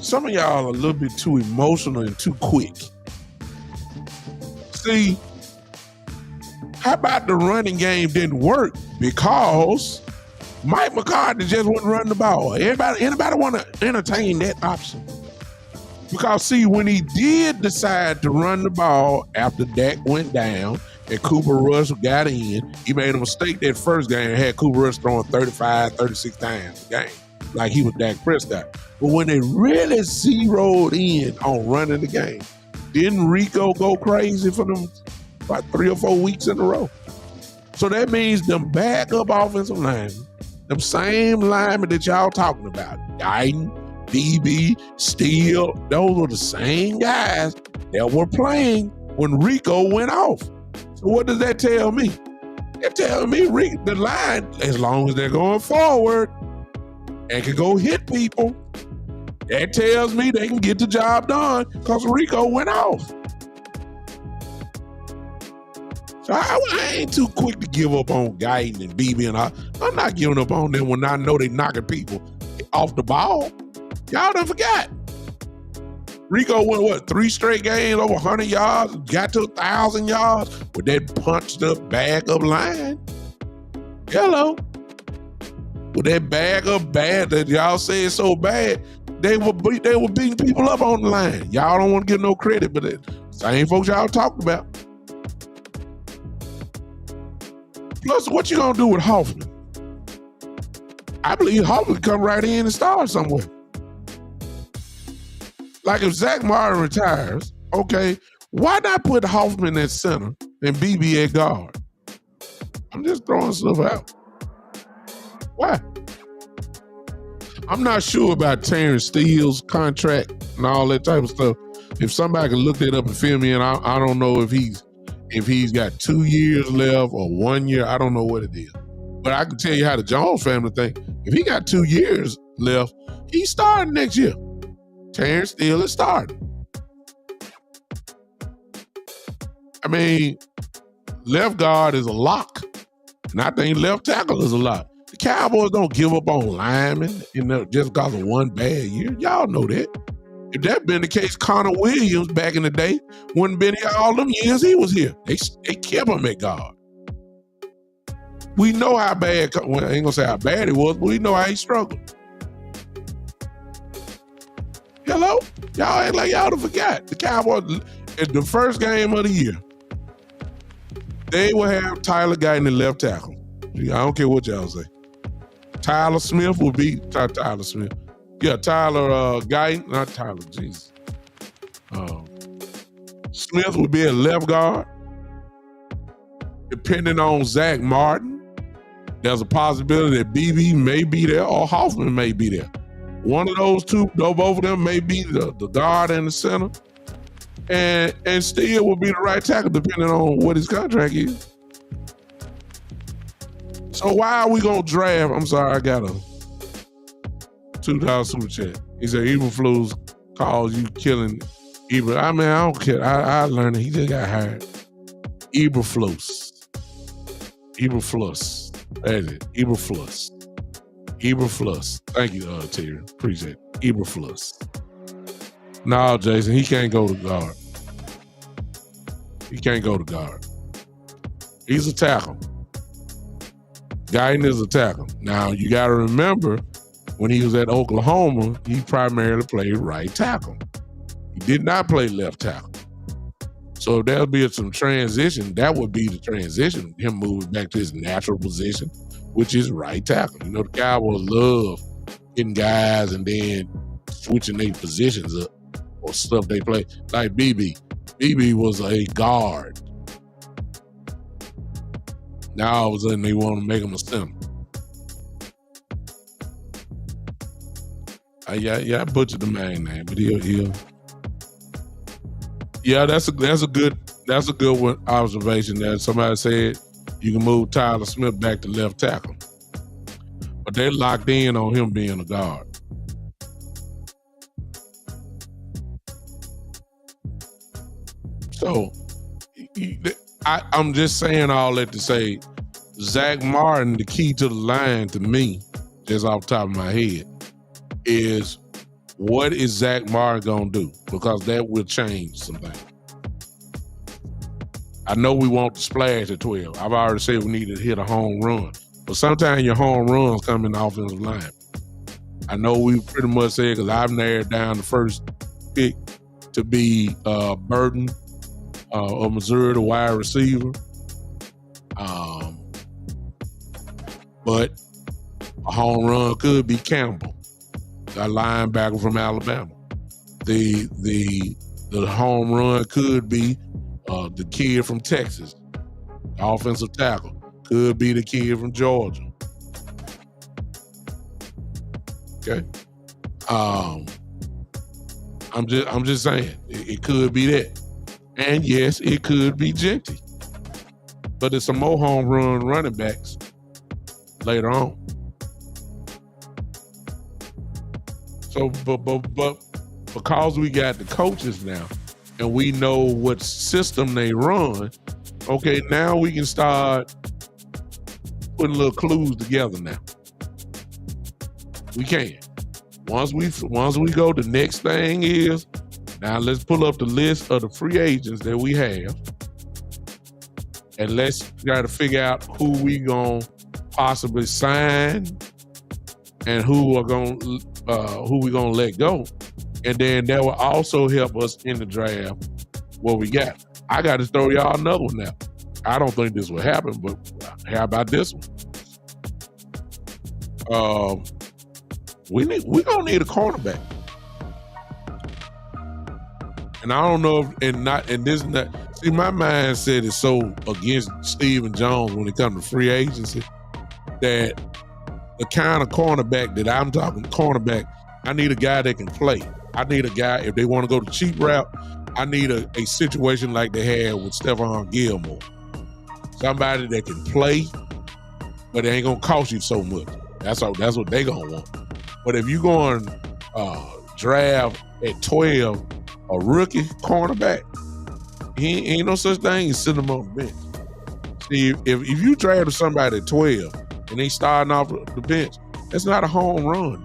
some of y'all are a little bit too emotional and too quick. See, how about the running game didn't work because Mike McCarthy just wouldn't run the ball? Anybody want to entertain that option? Because, see, when he did decide to run the ball after Dak went down and Cooper Rush got in, he made a mistake that first game and had Cooper Rush throwing 35, 36 times a game, like he was Dak Prescott. But when they really zeroed in on running the game, didn't Rico go crazy for them about 3 or 4 weeks in a row? So that means them backup offensive linemen, them same linemen that y'all talking about, Guyton, DB, Steele, those were the same guys that were playing when Rico went off. So what does that tell me? It tells me the line, as long as they're going forward and can go hit people, that tells me they can get the job done because Rico went off. So I ain't too quick to give up on Guyton and BB, and I'm not giving up on them when I know they knocking people off the ball. Y'all done forgot. Rico went, what, 3 straight games over 100 yards, got to 1,000 yards with that punched up bag-up line. Hello. With that bag up bad that y'all say is so bad, they were beating people up on the line. Y'all don't want to give no credit, but the same folks y'all talked about. Plus, what you gonna do with Hoffman? I believe Hoffman come right in and start somewhere. Like if Zach Martin retires, okay, why not put Hoffman at center and BB at guard? I'm just throwing stuff out. Why? I'm not sure about Terrence Steele's contract and all that type of stuff. If somebody can look that up and fill me in, I don't know if he's got 2 years left or 1 year. I don't know what it is. But I can tell you how the Jones family think. If he got 2 years left, he's starting next year. Terrence Steele is starting. I mean, left guard is a lock. And I think left tackle is a lock. The Cowboys don't give up on linemen, just because of one bad year. Y'all know that. If that been the case, Connor Williams back in the day wouldn't been here all them years he was here. They kept him at guard. We know how bad, well, I ain't gonna say how bad it was, but we know how he struggled. Hello? Y'all act like y'all done forgot. The Cowboys, at the first game of the year, they will have Tyler Guyton at left tackle. I don't care what y'all say. Tyler Smith will be Tyler Smith. Yeah, Tyler Guyton, not Tyler, Jesus. Smith will be at left guard. Depending on Zach Martin, there's a possibility that BB may be there or Hoffman may be there. One of those two, both of them may be the guard and the center. And Steele will be the right tackle depending on what his contract is. So why are we gonna draft? I'm sorry, I got a $2 super chat. He said Eberflus calls you killing Eber. I mean, I don't care. I learned it. He just got hired. Eberflus. That's it. Eberflus. Thank you, Terry. Appreciate it. Eberflus. No, Jason, he can't go to guard. He's a tackle. Guyton is a tackle. Now, you got to remember, when he was at Oklahoma, he primarily played right tackle. He did not play left tackle. So if there'll be some transition, that would be the transition, him moving back to his natural position, which is right tackle. You know, the Cowboys love getting guys and then switching their positions up or stuff they play. Like BB. BB was a guard. Now all of a sudden they want to make him a center. I butchered the man name, but he'll. Yeah, that's a good one observation there. Somebody said you can move Tyler Smith back to left tackle, but they locked in on him being a guard. So I'm just saying all that to say, Zach Martin, the key to the line to me, just off the top of my head, is what is Zach Martin going to do? Because that will change something. I know we want to splash at 12. I've already said we need to hit a home run. But sometimes your home runs come in the offensive line. I know we pretty much said, because I've narrowed down the first pick to be Burton of Missouri, the wide receiver. But a home run could be Campbell, a linebacker from Alabama. The home run could be the kid from Texas, the offensive tackle. Could be the kid from Georgia. Okay. I'm just saying it could be that. And yes, it could be Genty. But there's some more home run running backs later on. So, but because we got the coaches now and we know what system they run, okay, now we can start putting little clues together now. We can. Once we go, the next thing is Now let's pull up the list of the free agents that we have, and let's try to figure out who we gonna possibly sign and who we gonna let go, and then that will also help us in the draft. What we got? I got to throw y'all another one now. I don't think this will happen, but how about this one? We're gonna need a cornerback. And I don't know see, my mindset is so against Stephen Jones when it comes to free agency that the kind of cornerback that I'm talking cornerback, I need a guy that can play. I need a guy, if they want to go the cheap route, I need a situation like they had with Stephon Gilmore. Somebody that can play, but it ain't gonna cost you so much. That's what they gonna want. But if you going draft at 12 a rookie cornerback, ain't no such thing as sitting them on the bench. See, if you draft somebody at 12 and they starting off the bench, that's not a home run.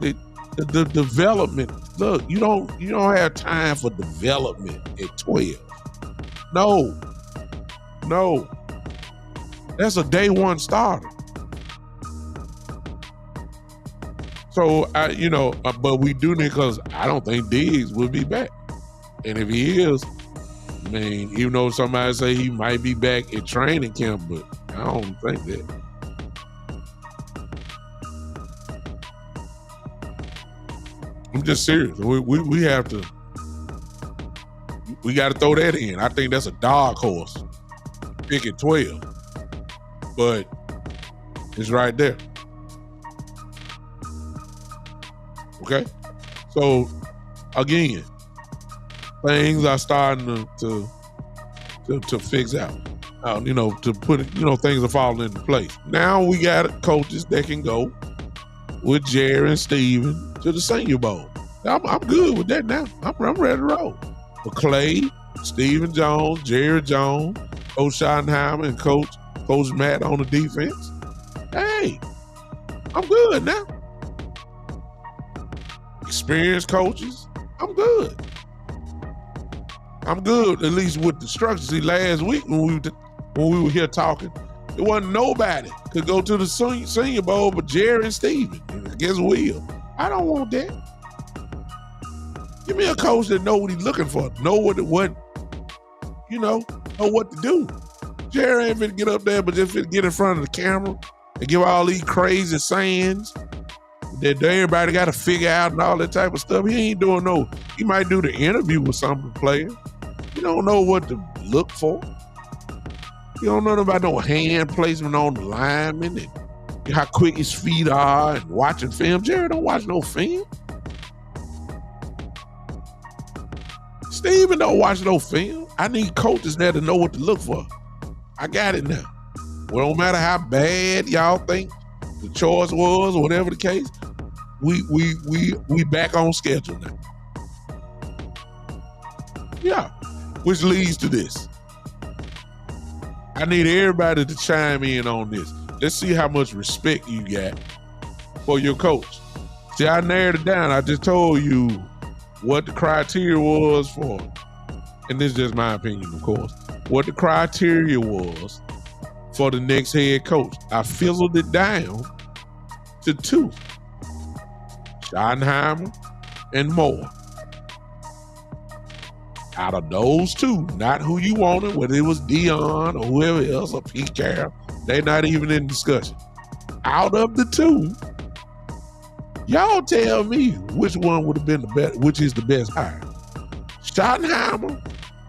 The development, look, you don't have time for development at 12. No. That's a day one starter. So but we do need, because I don't think Diggs will be back. And if he is, I mean, even though somebody say he might be back at training camp, but I don't think that. I'm just serious. We have to. We got to throw that in. I think that's a dark horse. Pick at 12, but it's right there. Okay, so again, things are starting to fix out. To put it, things are falling into place. Now we got coaches that can go with Jerry and Steven to the Senior Bowl. I'm good with that now. I'm ready to roll. But Clay, Stephen Jones, Jerry Jones, Coach Schottenhimer, and Coach Matt on the defense. Hey, I'm good now. Experienced coaches, I'm good. I'm good, at least with the structure. See, last week when we were here talking, it wasn't nobody could go to the Senior Bowl but Jerry and Steven. I guess Will. I don't want that. Give me a coach that know what he's looking for, know what to do. Jerry ain't finna get up there, but just finna get in front of the camera and give all these crazy sayings that everybody got to figure out and all that type of stuff. He ain't doing no. He might do the interview with some of the players. You don't know what to look for. You don't know about no hand placement on the lineman and how quick his feet are and watching film. Jerry don't watch no film. Steven don't watch no film. I need coaches there to know what to look for. I got it now. Well, no matter how bad y'all think the choice was or whatever the case, we back on schedule now. Yeah, which leads to this. I need everybody to chime in on this. Let's see how much respect you got for your coach. See, I narrowed it down. I just told you what the criteria was for, and this is just my opinion, of course, what the criteria was for the next head coach. I fizzled it down to 2, Schottenhimer and Moore. Out of those 2, not who you wanted, whether it was Dion or whoever else or Pete Carroll, they're not even in discussion. Out of the 2, y'all tell me which one would have been the best, which is the best hire, Schottenhimer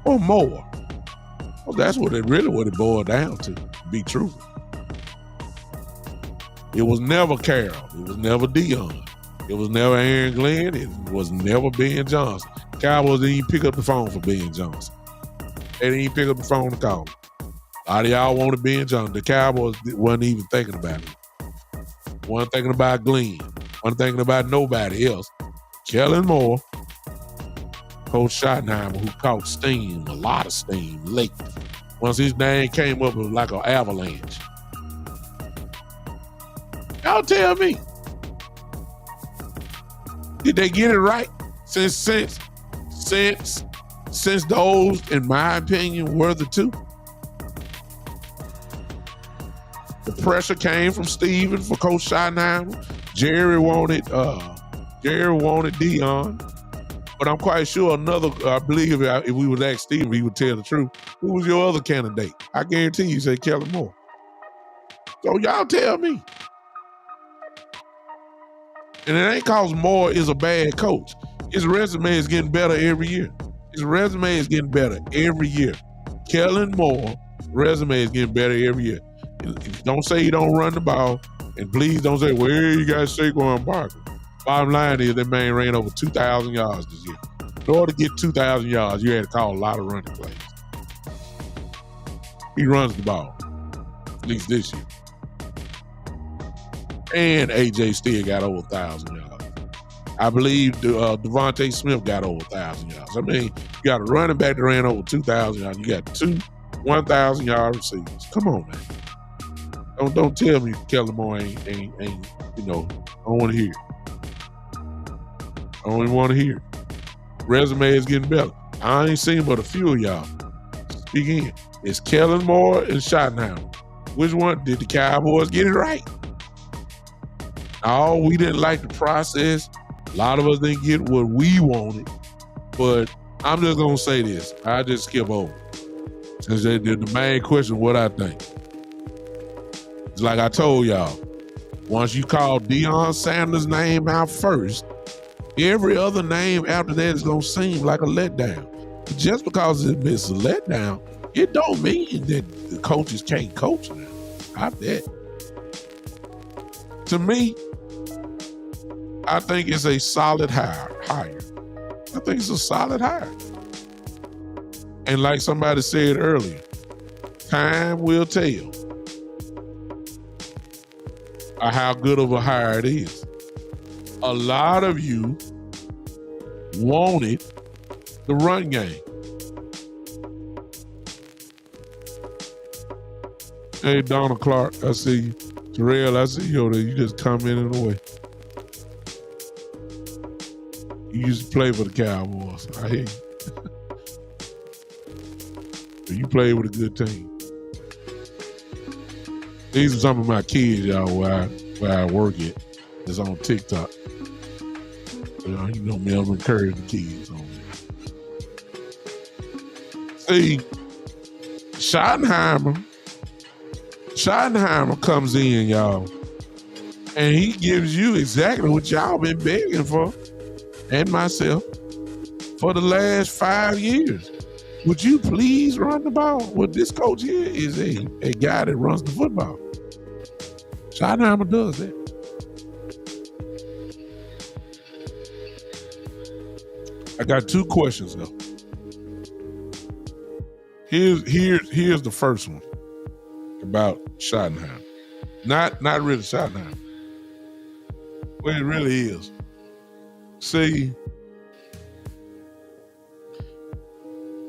or Moore? Well, that's what it boiled down to be truthful. It was never Carroll. It was never Dion. It was never Aaron Glenn. It was never Ben Johnson. Cowboys didn't even pick up the phone for Ben Johnson. They didn't even pick up the phone to call him. A lot of y'all wanted Ben Johnson. The Cowboys wasn't even thinking about it. Wasn't thinking about Glenn. Wasn't thinking about nobody else. Kellen Moore, Coach Schottenhimer, who caught steam, a lot of steam late. Once his name came up, it was like an avalanche. Y'all tell me. Did they get it right since since those, in my opinion, were the two. The pressure came from Steven for Coach Schottenhimer. Jerry wanted Dion. But I'm quite sure I believe if we would ask Steven, he would tell the truth. Who was your other candidate? I guarantee you said Kellen Moore. So y'all tell me. And it ain't cause Moore is a bad coach. His resume is getting better every year. Kellen Moore resume is getting better every year. Don't say he don't run the ball, and please don't say, well, you got Saquon Barkley. Bottom line is that man ran over 2,000 yards this year. In order to get 2,000 yards, you had to call a lot of running plays. He runs the ball, at least this year. And AJ still got over 1,000 yards. I believe Devontae Smith got over 1,000 yards. I mean, you got a running back that ran over 2,000 yards. You got two 1,000-yard receivers. Come on, man. Don't tell me Kellen Moore ain't I don't want to hear it. I don't even want to hear it. Resume is getting better. I ain't seen but a few of y'all. Speak in. It's Kellen Moore and Schottenhimer. Which one? Did the Cowboys get it right? No, we didn't like the process. A lot of us didn't get what we wanted. But I'm just going to say this. I just skip over. Since they did the main question, what I think. It's like I told y'all. Once you call Deion Sanders' name out first, every other name after that is going to seem like a letdown. But just because it's a letdown, it don't mean that the coaches can't coach now. Not that. To me, I think it's a solid hire. I think it's a solid hire. And like somebody said earlier, time will tell how good of a hire it is. A lot of you wanted the run game. Hey, Donald Clark, I see you. Terrell, I see you over there. You just come in the way. You used to play for the Cowboys. I hear you. You played with a good team. These are some of my kids, y'all, where I work at. It's on TikTok. You know me, I'm encouraging the kids on there. See, Schottenhimer comes in, y'all, and he gives you exactly what y'all been begging for, and myself, for the last 5 years. Would you please run the ball? Well, this coach here is a guy that runs the football. Schottenhimer does that. I got two questions though. Here's the first one about Schottenhimer. Not really Schottenhimer. What it really is. See,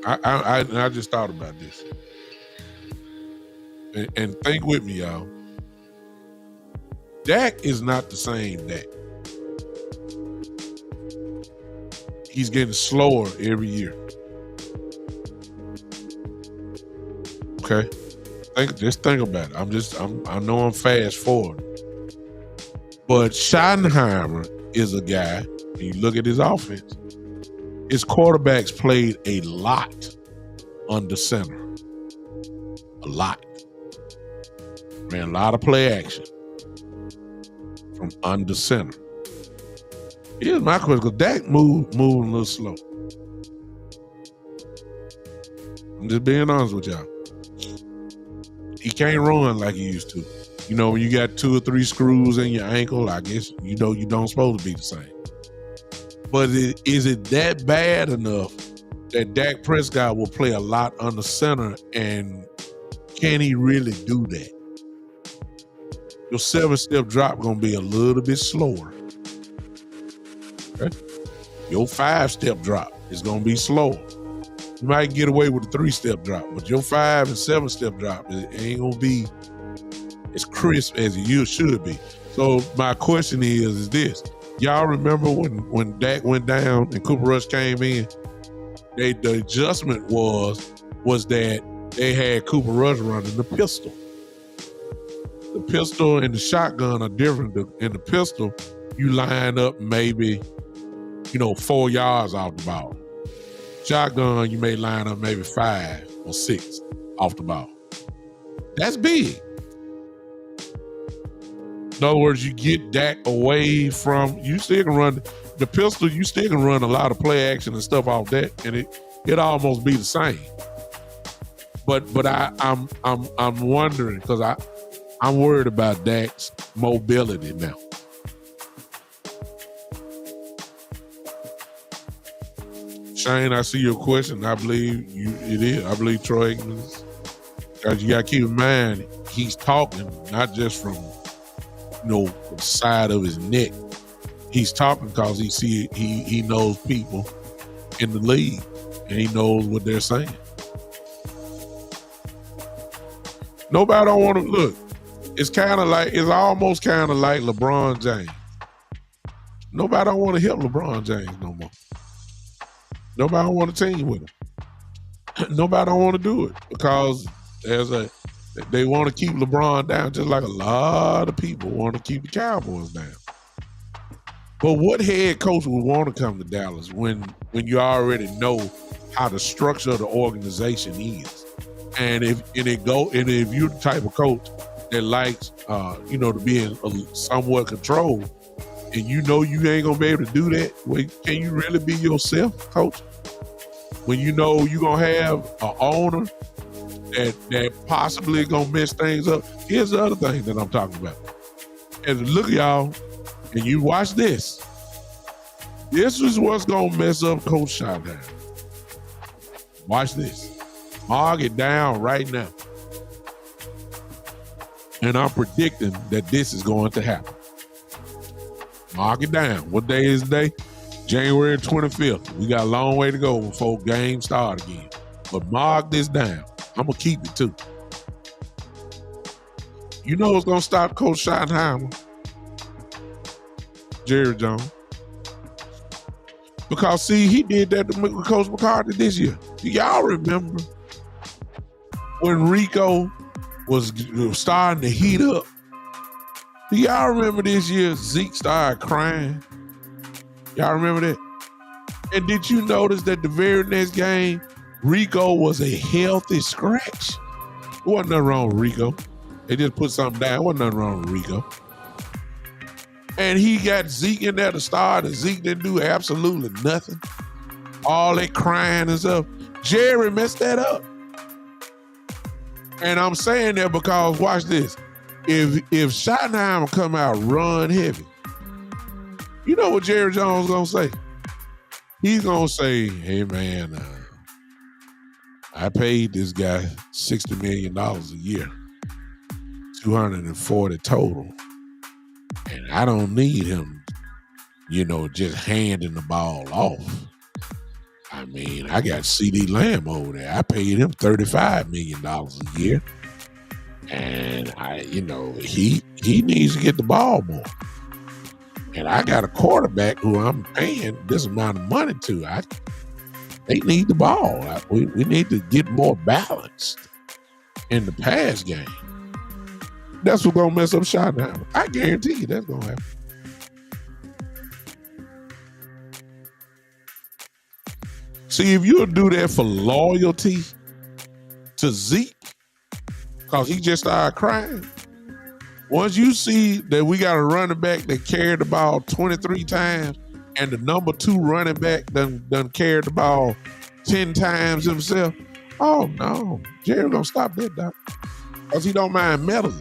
I just thought about this. And think with me, y'all. Dak is not the same Dak. He's getting slower every year. Okay? Just think about it. I know I'm fast forward. But Schottenhimer is a guy, and you look at his offense, his quarterbacks played a lot under center. A lot. Ran a lot of play action from under center. Here's my question, because Dak moving a little slow. I'm just being honest with y'all. He can't run like he used to. You know, when you got 2 or 3 screws in your ankle, I guess you don't supposed to be the same. But is it that bad enough that Dak Prescott will play a lot under center, and can he really do that? Your 7-step drop gonna be a little bit slower. Okay? Your 5-step drop is gonna be slower. You might get away with a 3-step drop, but your 5 and 7-step drop ain't gonna be as crisp as it should be. So my question is this. Y'all remember when Dak went down and Cooper Rush came in? the adjustment was that they had Cooper Rush running the pistol. The pistol and the shotgun are different. In the pistol, you line up maybe, 4 yards off the ball. Shotgun, you may line up maybe 5 or 6 off the ball. That's big. In other words, you get Dak away from, you still can run the pistol, you still can run a lot of play action and stuff off that, and it almost be the same. But I'm wondering, because I'm worried about Dak's mobility now. Shane, I see your question. I believe it is. I believe Troy Aikman, because you got to keep in mind, he's talking not just from the side of his neck. He's talking because he knows people in the league and he knows what they're saying. Nobody don't want to look. It's almost kind of like LeBron James. Nobody don't want to help LeBron James no more. Nobody don't want to team with him. Nobody don't want to do it because they want to keep LeBron down, just like a lot of people want to keep the Cowboys down. But what head coach would want to come to Dallas when you already know how the structure of the organization is? And if you're the type of coach that likes to be in somewhat control, and you ain't gonna be able to do that, well, can you really be yourself, coach? When you know you're gonna have an owner that possibly gonna mess things up. Here's the other thing that I'm talking about. And look, y'all, and you watch this. This is what's gonna mess up Coach Schottenhimer. Watch this. Mark it down right now. And I'm predicting that this is going to happen. Mark it down. What day is the day? January 25th. We got a long way to go before games start again. But mark this down. I'm going to keep it too. You know what's going to stop Coach Schottenhimer? Jerry Jones. Because, see, he did that to Coach McCarthy this year. Do y'all remember when Rico was starting to heat up? Do y'all remember this year Zeke started crying? Y'all remember that? And did you notice that the very next game, Rico was a healthy scratch? There wasn't nothing wrong with Rico. They just put something down. There wasn't nothing wrong with Rico. And he got Zeke in there to start, and Zeke didn't do absolutely nothing. All that crying and stuff. Jerry messed that up. And I'm saying that because, watch this. If Schottenhimer come out run heavy, you know what Jerry Jones gonna say? He's gonna say, hey man, I paid this guy $60 million a year, 240 total. And I don't need him, just handing the ball off. I mean, I got CD Lamb over there. I paid him $35 million a year. And he needs to get the ball more. And I got a quarterback who I'm paying this amount of money to. They need the ball. We need to get more balanced in the pass game. That's what's gonna mess up Schottenhimer. I guarantee you that's gonna happen. See, if you'll do that for loyalty to Zeke, because he just started crying. Once you see that we got a running back that carried the ball 23 times and the number 2 running back done carried the ball 10 times himself, oh no, Jerry gonna stop that, Doc. Because he don't mind meddling.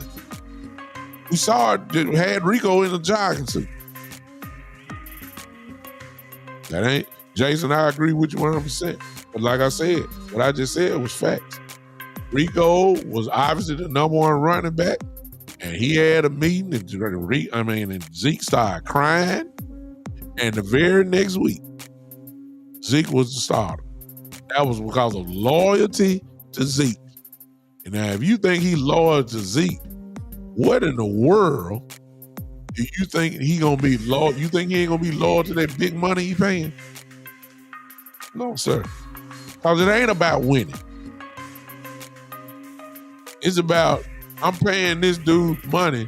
We saw it, had Rico in a jogging suit. That ain't, Jason, I agree with you 100%. But like I said, what I just said was facts. Rico was obviously the number 1 running back, and he had a meeting, and Zeke started crying, and the very next week, Zeke was the starter. That was because of loyalty to Zeke. And now, if you think he's loyal to Zeke, what in the world do you think he gonna be loyal? You think he ain't gonna be loyal to that big money he paying? No, sir. Because it ain't about winning. It's about, I'm paying this dude money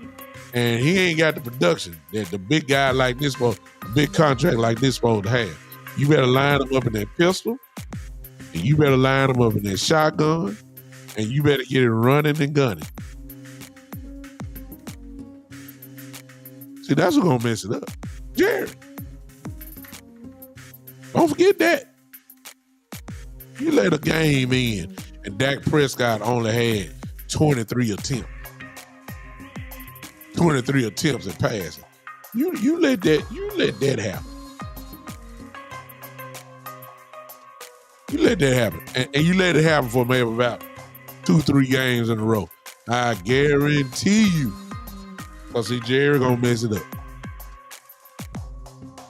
and he ain't got the production that the big guy like this, a big contract like this supposed to have. You better line him up in that pistol, and you better line him up in that shotgun, and you better get it running and gunning. See, that's what's gonna mess it up. Jerry. Don't forget that. You let a game in, and Dak Prescott only had 23 attempts. 23 attempts at passing. You let that happen. You let that happen. And you let it happen for maybe about 2-3 games in a row. I guarantee you. Because see, Jerry gonna mess it up.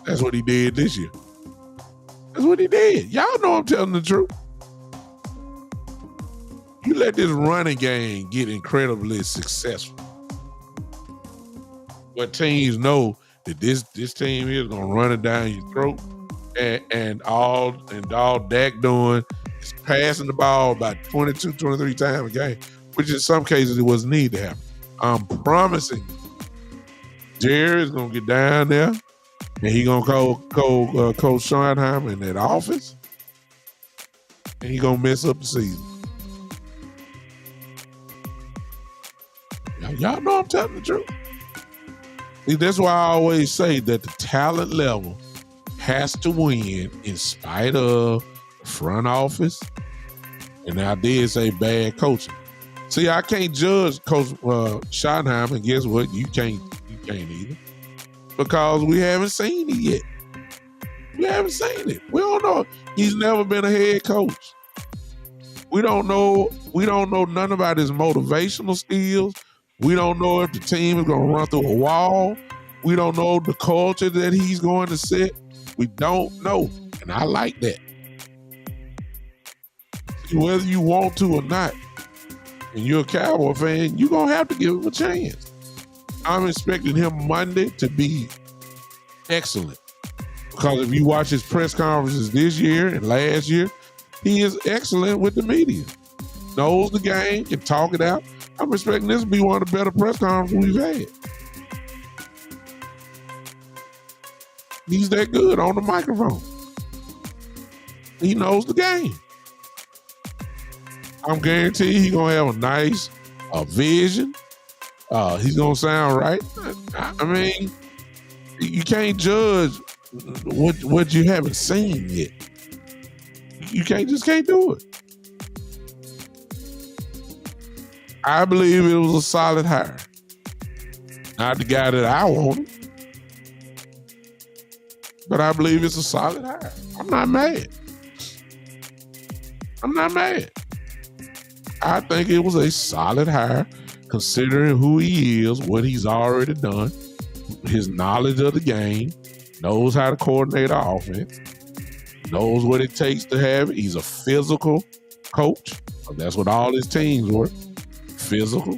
That's what he did this year. That's what he did. Y'all know I'm telling the truth. You let this running game get incredibly successful. But teams know that this team is gonna run it down your throat, and all Dak doing is passing the ball about 22, 23 times a game, which in some cases it was need to happen. I'm promising Jerry is gonna get down there and he gonna call Coach Schottenhimer in that office, and he gonna mess up the season. Y'all know I'm telling the truth. See, that's why I always say that the talent level has to win in spite of the front office, and I did say bad coaching. See, I can't judge Coach Schottenhimer, and guess what? You can't either, because we haven't seen it yet. We haven't seen it. We don't know. He's never been a head coach. We don't know nothing about his motivational skills. We don't know if the team is going to run through a wall. We don't know the culture that he's going to set. We don't know. And I like that. Whether you want to or not, and you're a Cowboy fan, you're going to have to give him a chance. I'm expecting him Monday to be excellent. Because if you watch his press conferences this year and last year, he is excellent with the media. Knows the game, can talk it out. I'm expecting this to be one of the better press conferences we've had. He's that good on the microphone. He knows the game. I'm guaranteed he's going to have a nice vision. He's going to sound right. I mean, you can't judge what you haven't seen yet. You can't do it. I believe it was a solid hire. Not the guy that I wanted, but I believe it's a solid hire. I'm not mad. I think it was a solid hire considering who he is, what he's already done, his knowledge of the game, knows how to coordinate our offense, knows what it takes to have it. He's a physical coach. That's what all his teams were. Physical.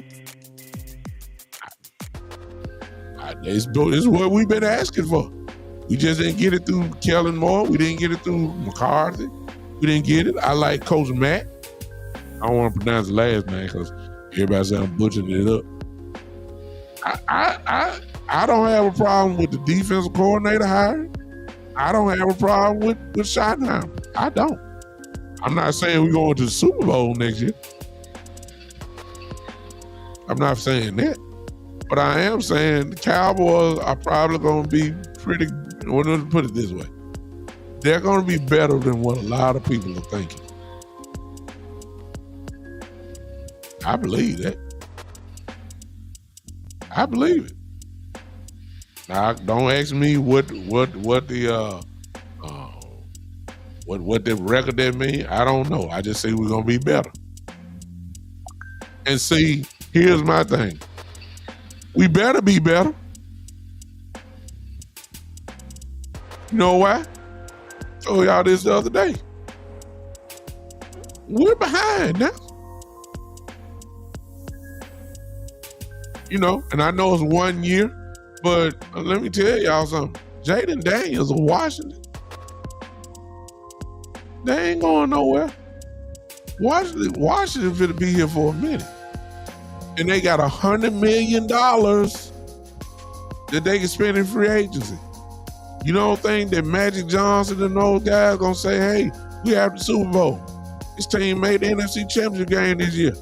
It's what we've been asking for. We just didn't get it through Kellen Moore. We didn't get it through McCarthy. We didn't get it. I like Coach Matt. I don't want to pronounce the last name because everybody said I'm butchering it up. I don't have a problem with the defensive coordinator hire. I don't have a problem with Schottenhimer. I don't. I'm not saying we're going to the Super Bowl next year. I'm not saying that. But I am saying the Cowboys are probably going to be pretty, well, let's put it this way. They're going to be better than what a lot of people are thinking. I believe that. I believe it. Now, don't ask me what the record that means. I don't know. I just say we're gonna be better. And see, here's my thing. We better be better. You know why? I told y'all this the other day. We're behind now. You know, and I know it's 1 year, but let me tell y'all something. Jaden Daniels of Washington, they ain't going nowhere. Washington finna be here for a minute. And they got $100 million that they can spend in free agency. You don't think that Magic Johnson and those guys gonna say, hey, we have the Super Bowl. This team made the NFC Championship game this year.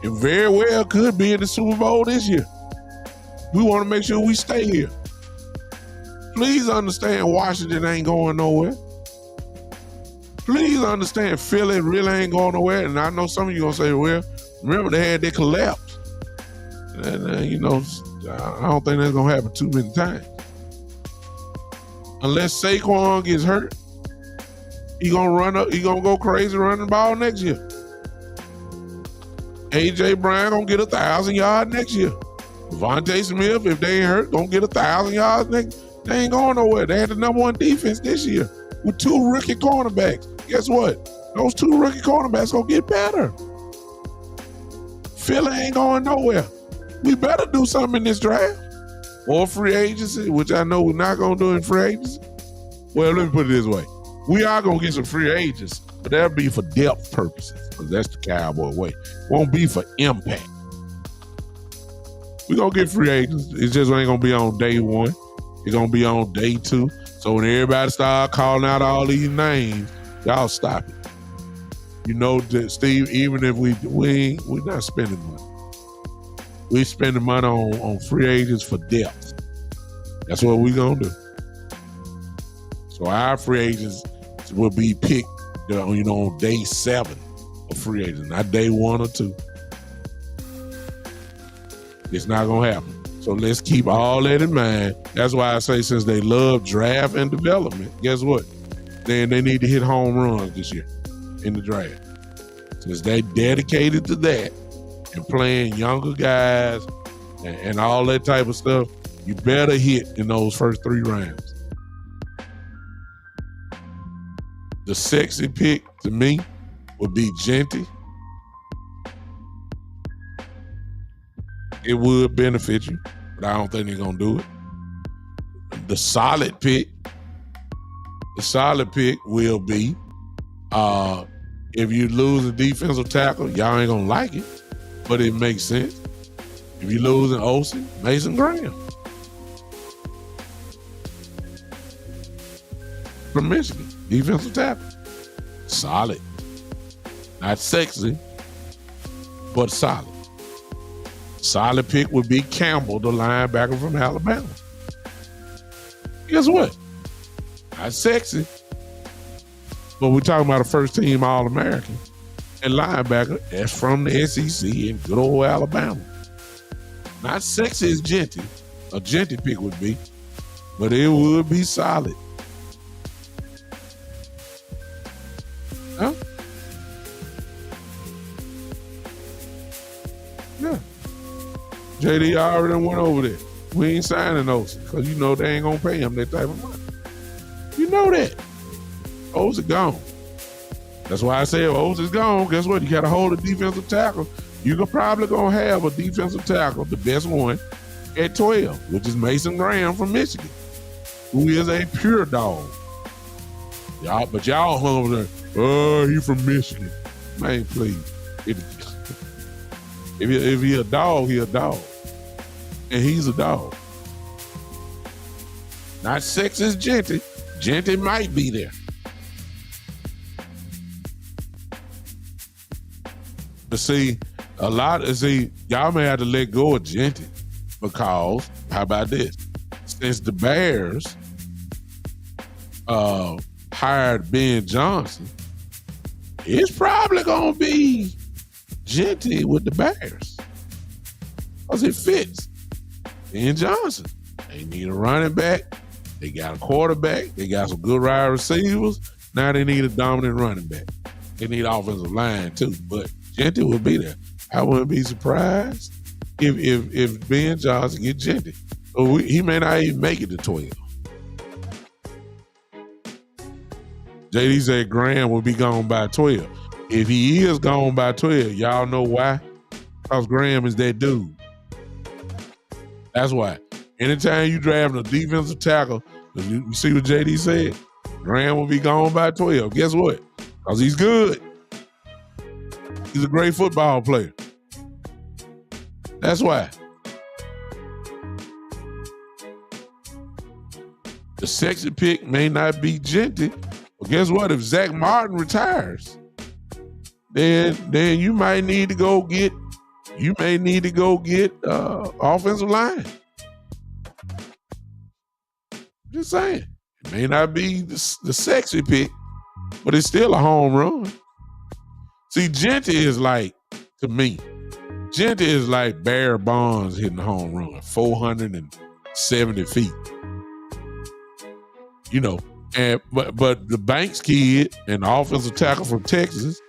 And very well could be in the Super Bowl this year. We want to make sure we stay here. Please understand Washington ain't going nowhere. Please understand Philly really ain't going nowhere. And I know some of you gonna say, well, remember they had their collapse. And I don't think that's gonna happen too many times. Unless Saquon gets hurt, he gonna go crazy running the ball next year. AJ Brown gonna get 1,000 yards next year. Devontae Smith, if they ain't hurt, gonna get 1,000 yards next. They ain't going nowhere. They had the number one defense this year with 2 rookie cornerbacks. Guess what? Those 2 rookie cornerbacks gonna get better. Philly ain't going nowhere. We better do something in this draft. Or free agency, which I know we're not gonna do in free agency. Well, let me put it this way. We are gonna get some free agents, but that'll be for depth purposes, because that's the Cowboy way. Won't be for impact. We're gonna get free agents. It just ain't gonna be on day 1. It's gonna be on day 2. So when everybody start calling out all these names, y'all stop it. You know, Steve, even if we're not spending money. We spending money on free agents for depth. That's what we're gonna do. So our free agents will be picked, on day 7 of free agents, not day 1 or 2. It's not gonna happen. So let's keep all that in mind. That's why I say, since they love draft and development, guess what? Then they need to hit home runs this year in the draft. Since they dedicated to that and playing younger guys and all that type of stuff, you better hit in those first 3 rounds. The sexy pick to me would be Genty. It would benefit you, but I don't think they're gonna do it. The solid pick will be if you lose a defensive tackle, y'all ain't gonna like it, but it makes sense. If you lose an Olsen, Mason Graham from Michigan, defensive tackle, solid, not sexy, but solid. Solid pick would be Campbell, the linebacker from Alabama. Guess what? Not sexy, but we're talking about a first-team All-American and linebacker that's from the SEC in good old Alabama. Not sexy as Genty. A Genty pick would be, but it would be solid. Huh? Yeah. JD already went over there. We ain't signing those because they ain't gonna pay him that type of money. You know that. O's are gone. That's why I say if O's is gone, guess what? You got to hold a defensive tackle. You're probably gonna have a defensive tackle, the best one, at 12, which is Mason Graham from Michigan, who is a pure dog. Y'all hung over there. Oh, he from Michigan. Man, please. If he a dog, he a dog. And he's a dog. Not sexy as Genty. Genty might be there. But y'all may have to let go of Genty because, how about this? Since the Bears hired Ben Johnson, it's probably going to be Genty with the Bears because it fits. Ben Johnson. They need a running back. They got a quarterback. They got some good wide receivers. Now they need a dominant running back. They need offensive line too, but Genty will be there. I wouldn't be surprised if Ben Johnson get Genty. So he may not even make it to 12. JD said Graham will be gone by 12. If he is gone by 12, y'all know why? Because Graham is that dude. That's why. Anytime you draft a defensive tackle, you see what JD said? Graham will be gone by 12. Guess what? Because he's good. He's a great football player. That's why. The sexy pick may not be Genty, but guess what? If Zach Martin retires, then you might need to go get offensive line. Just saying. It may not be the sexy pick, but it's still a home run. See, Genty is like, to me, Genty is like Barry Bonds hitting a home run, 470 feet. You know, but the Banks kid and the offensive tackle from Texas,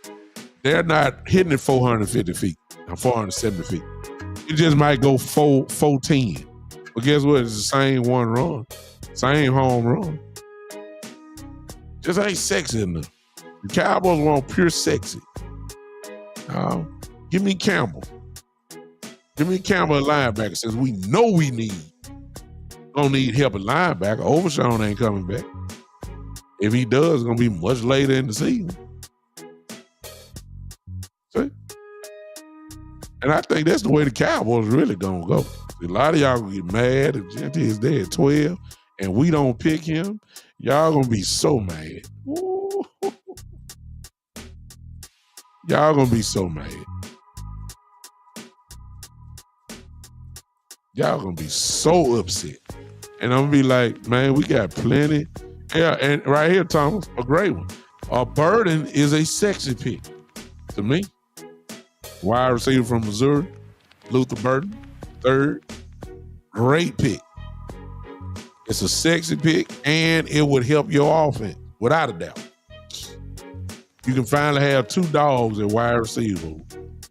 they're not hitting it 450 feet, 470 feet. It just might go 410. But guess what? It's the same one run, same home run. Just ain't sexy enough. The Cowboys want pure sexy. Give me Campbell. Give me Campbell at linebacker, since we know we gonna need help at linebacker. Overshawn ain't coming back. If he does, it's gonna be much later in the season. See? And I think that's the way the Cowboys really gonna go. A lot of y'all gonna get mad if Genty is there at 12 and we don't pick him. Y'all gonna be so mad. Ooh. Y'all gonna be so mad. Y'all gonna be so upset. And I'm gonna be like, man, we got plenty. Yeah, and right here, Thomas, a great one. Burden is a sexy pick to me. Wide receiver from Missouri, Luther Burden, third. Great pick. It's a sexy pick, and it would help your offense, without a doubt. You can finally have two dogs at wide receiver.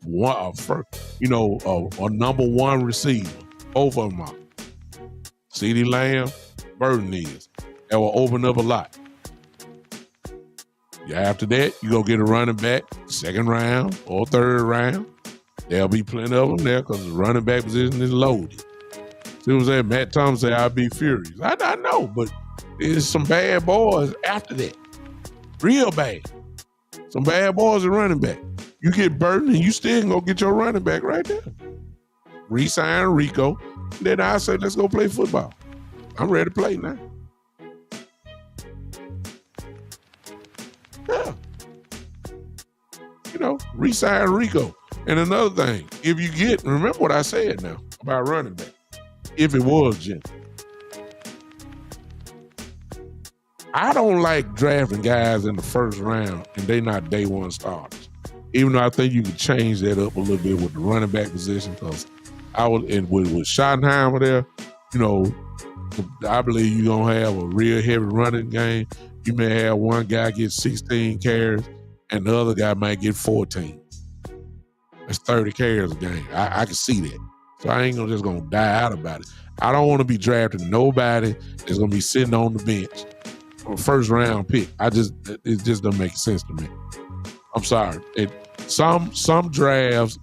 A number one receiver. Both of them are. CeeDee Lamb, Burden is. That will open up a lot. After that, you go get a running back, second round or third round. There'll be plenty of them there because the running back position is loaded. See what I'm saying? Matt Thomas said, I'll be furious. I know, but there's some bad boys after that. Real bad. Some bad boys at running back. You get Burden and you still can go get your running back right there. Re-sign Rico. Then I say, let's go play football. I'm ready to play now. Yeah. Re-sign Rico. And another thing, if you remember what I said now about running back, if it was Jim. I don't like drafting guys in the first round and they not day one starters. Even though I think you can change that up a little bit with the running back position, because with Schottenhimer there, I believe you're going to have a real heavy running game. You may have one guy get 16 carries and the other guy might get 14. That's 30 carries a game. I can see that. So I ain't just going to die out about it. I don't want to be drafting nobody that's going to be sitting on the bench for a first round pick. It just doesn't make sense to me. I'm sorry. Some drafts,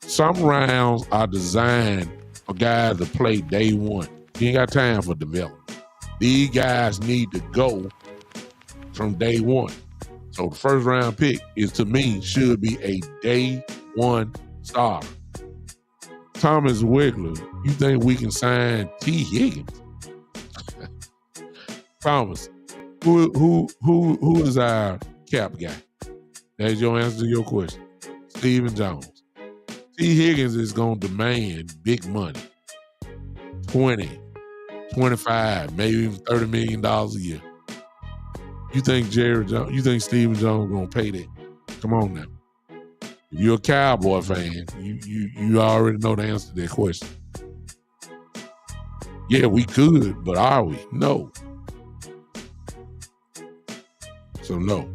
some rounds are designed for guys to play day one. You ain't got time for development. These guys need to go from day one. So the first round pick to me, should be a day one starter. Thomas Wigler, you think we can sign T. Higgins? Thomas, who is our cap guy? That's your answer to your question. Stephen Jones. T. Higgins is going to demand big money. 20, 25, maybe even $30 million a year. You think Stephen Jones going to pay that? Come on now. If you're a Cowboy fan, you already know the answer to that question. Yeah, we could, but are we? No. So no.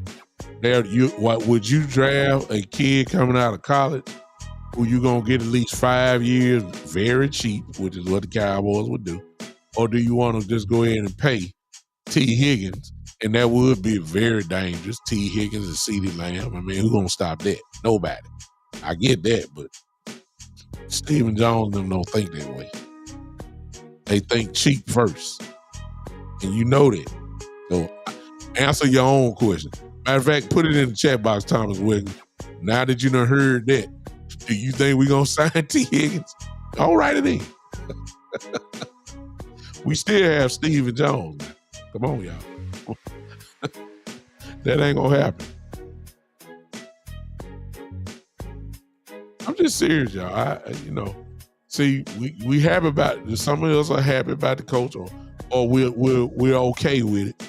Would you draft a kid coming out of college who you gonna get at least 5 years very cheap, which is what the Cowboys would do? Or do you want to just go ahead and pay T. Higgins? And that would be very dangerous. T. Higgins and CeeDee Lamb. I mean, who's gonna stop that? Nobody. I get that, but Stephen Jones and them don't think that way. They think cheap first. And you know that. So answer your own question. Matter of fact, put it in the chat box, Thomas Wiggins. Now that you done heard that, do you think we gonna sign T. Higgins? All right, it in. We still have Stephen Jones. Come on, y'all. That ain't gonna happen. I'm just serious, y'all. See, we happy about it. Some of us are happy about the coach, or we're okay with it.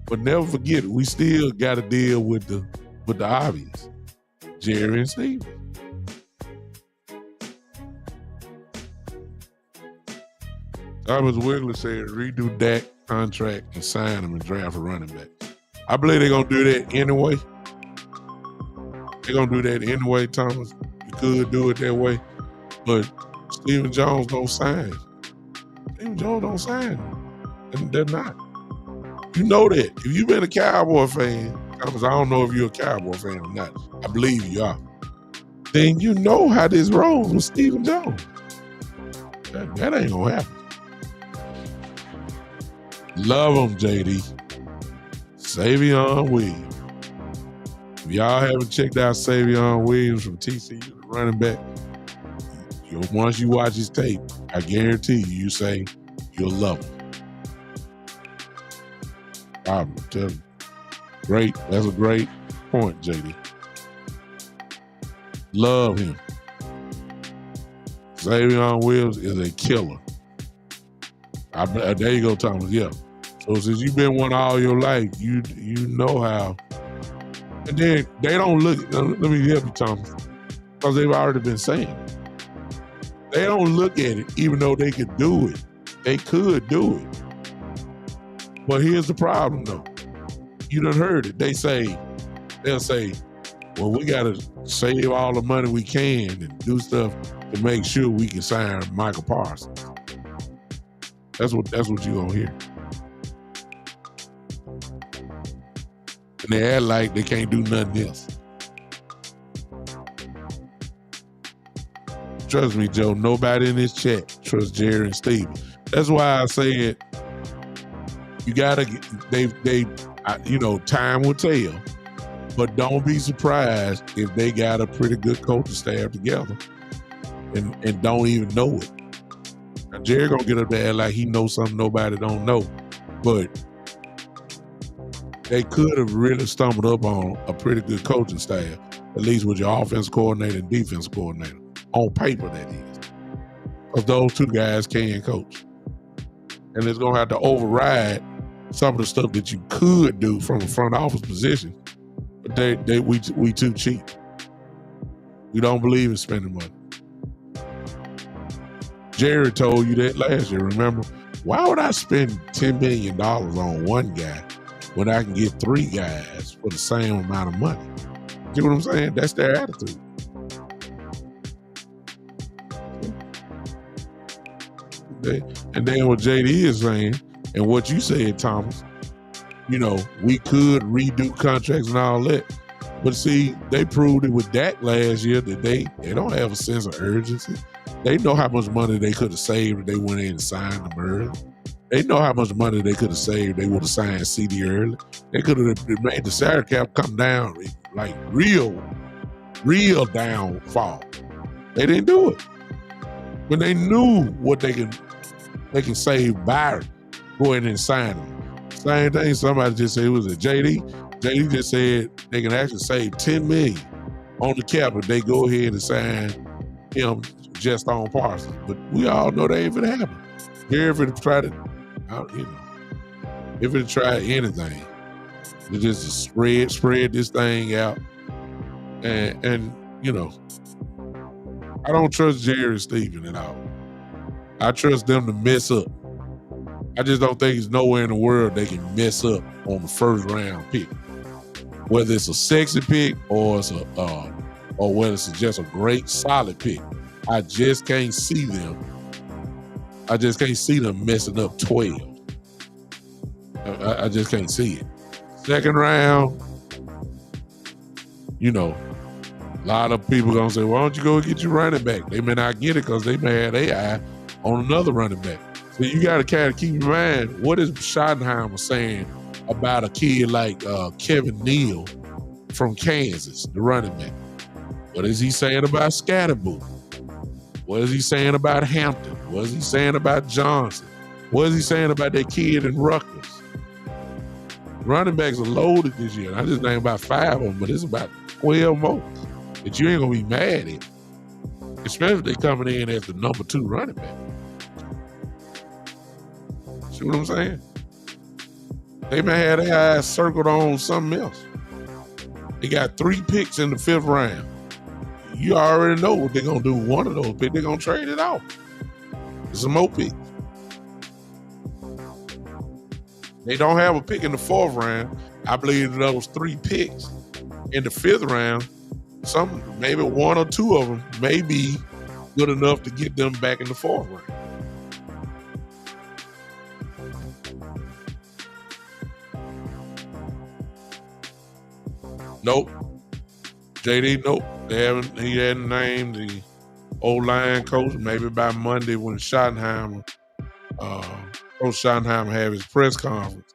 But never forget it. We still got to deal with the obvious, Jerry and Steve. Thomas Wiggler said redo Dak contract and sign him and draft a running back. I believe they're gonna do that anyway. They're gonna do that anyway, Thomas. You could do it that way, but Stephen Jones don't sign. Stephen Jones don't sign, and they're not. You know that. If you've been a Cowboy fan, Thomas, I don't know if you're a Cowboy fan or not. I believe you are. Then you know how this rolls with Stephen Jones. That ain't gonna happen. Love him, JD. Savion Williams. If y'all haven't checked out Savion Williams from TCU, the running back, once you watch his tape, I guarantee you say you'll love him. I'm telling you. Great. That's a great point, JD. Love him. Savion Williams is a killer. There you go, Thomas. Yeah. So since you've been one all your life, you know how. And then they don't look. Let me help you, Thomas, because they've already been saying. They don't look at it, even though they could do it. They could do it. But here's the problem, though. You done heard it. They'll say, well, we got to save all the money we can and do stuff to make sure we can sign Michael Parsons. That's what you're going to hear. And they act like they can't do nothing else. Trust me, Joe, nobody in this chat trusts Jerry and Stevie. That's why I said you gotta. Time will tell, but don't be surprised if they got a pretty good coaching staff together and don't even know it. Now, Jerry gonna get up there like he knows something nobody don't know, but they could have really stumbled up on a pretty good coaching staff, at least with your offense coordinator and defense coordinator. On paper, that is. Because those two guys can coach. And it's going to have to override some of the stuff that you could do from a front office position. But we too cheap. We don't believe in spending money. Jerry told you that last year, remember? Why would I spend $10 million on one guy when I can get three guys for the same amount of money? See what I'm saying? That's their attitude. And then what JD is saying, and what you said, Thomas, we could redo contracts and all that. But see, they proved it with Dak last year that they don't have a sense of urgency. They know how much money they could have saved if they went in and signed them early. They know how much money they could have saved if they would have signed CD early. They could have made the salary cap come down, like real downfall. They didn't do it. When they knew what they can save by going and sign them. Same thing, somebody just said, it was a JD. JD just said they can actually save $10 million on the cap if they go ahead and sign him just on Parsons. But we all know that ain't gonna happen. Here, if it try anything, to just spread this thing out, and I don't trust Jerry and Stephen at all. I trust them to mess up. I just don't think there's nowhere in the world they can mess up on the first round pick. Whether it's a sexy pick or whether it's just a great solid pick. I just can't see them. I just can't see them messing up 12. I just can't see it. Second round, a lot of people gonna say, why don't you go get your running back? They may not get it because they may have their eye on another running back. So you got to kind of keep in mind, what is Schottenhimer saying about a kid like Kevin Neal from Kansas, the running back? What is he saying about Scatterboo? What is he saying about Hampton? What is he saying about Johnson? What is he saying about that kid in Rutgers? Running backs are loaded this year. I just named about 5 of them, but it's about 12 more that you ain't gonna be mad at. Especially if they coming in as the number 2 running back. See what I'm saying? They may have their eyes circled on something else. They got 3 picks in the 5th round. You already know what they're going to do with one of those picks. They're going to trade it off. It's a more pick. They don't have a pick in the 4th round. I believe those 3 picks in the 5th round, maybe 1 or 2 of them may be good enough to get them back in the 4th round. Nope. JD, nope. He hadn't named the O-line coach. Maybe by Monday when Schottenhimer, Coach Schottenhimer have his press conference.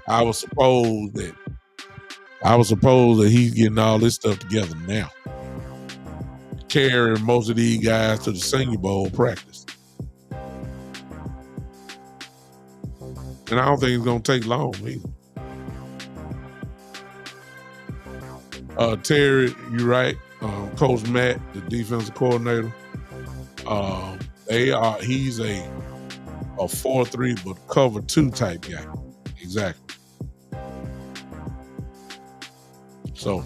I was supposed that he's getting all this stuff together now. Carrying most of these guys to the Senior Bowl practice. And I don't think it's going to take long either. Terry, you're right. Coach Matt, the defensive coordinator, he's a 4-3 but cover 2 type guy. Exactly. So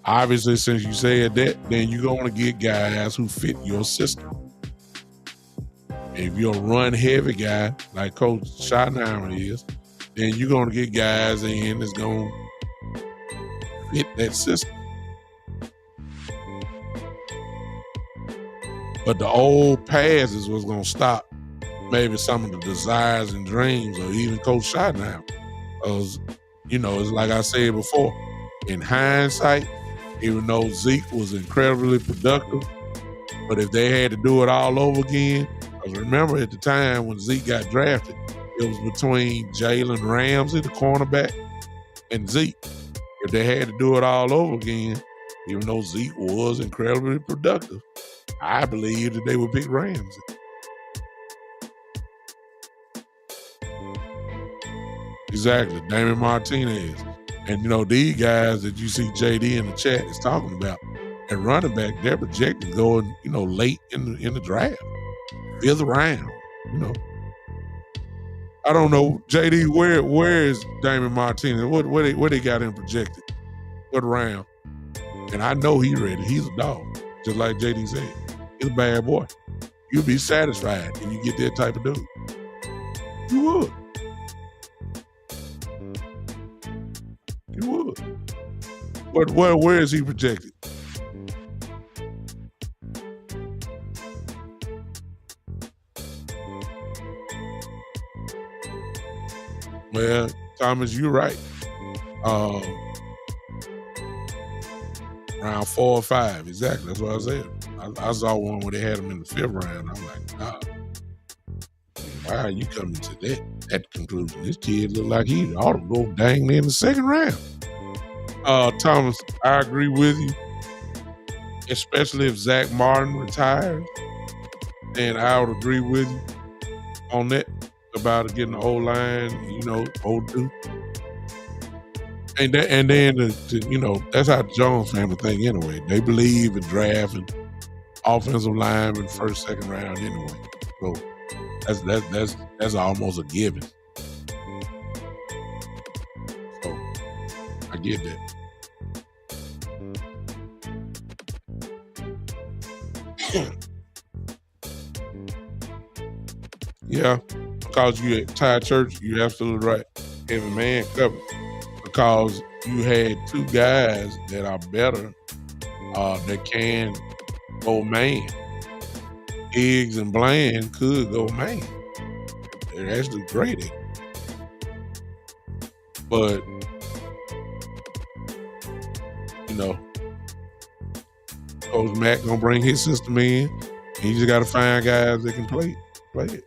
obviously, since you said that, then you're going to get guys who fit your system. If you're a run heavy guy like Coach Schottenhimer is, then you're going to get guys in that's going to fit that system. But the old passes was going to stop maybe some of the desires and dreams of even Coach Schottenhimer. Because, it's like I said before, in hindsight, even though Zeke was incredibly productive, but if they had to do it all over again, because remember at the time when Zeke got drafted, it was between Jalen Ramsey, the cornerback, and Zeke. If they had to do it all over again, even though Zeke was incredibly productive, I believe that they would pick Ramsey. Exactly, Damon Martinez. And these guys that you see JD in the chat is talking about, and running back, they're projected going, late in the draft, 5th round. I don't know, JD. Where is Damon Martinez? Where they got him projected? What round? And I know he ready. He's a dog, just like JD said. He's a bad boy. You'll be satisfied when you get that type of dude. You would. You would. But where is he projected? Well, Thomas, you're right. Round 4 or 5, exactly. That's what I said. I saw one where they had him in the 5th round. I'm like, nah. Why are you coming to that conclusion? This kid look like he ought to go dang near in the 2nd round. Thomas, I agree with you. Especially if Zach Martin retires. And I would agree with you on that about getting the O-line, old dude. And then that's how the Jones family think anyway. They believe in drafting offensive linemen 1st, 2nd round anyway. So that's almost a given. So I get that. Yeah, because you at Ty Church, you're absolutely right. Heavy man covered. Because you had 2 guys that are better, that can go man. Higgs and Bland could go man. They're actually great at it. But, Coach Matt gonna bring his system in. He just gotta find guys that can play it.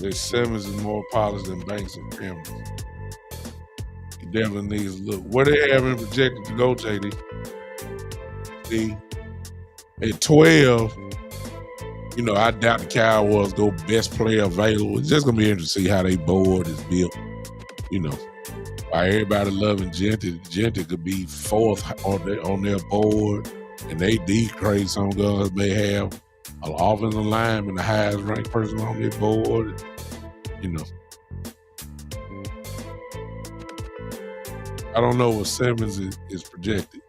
Say Simmons is more polished than Banks and Campbell. He definitely needs to look. Where they have him projected to go, JD? See, at 12, I doubt the Cowboys go best player available. It's just gonna be interesting to see how they board is built. Why everybody loving Genty. Genty could be fourth on their board, and they decrease some guys may have an offensive lineman, the highest ranked person on their board. I don't know what Simmons is projected.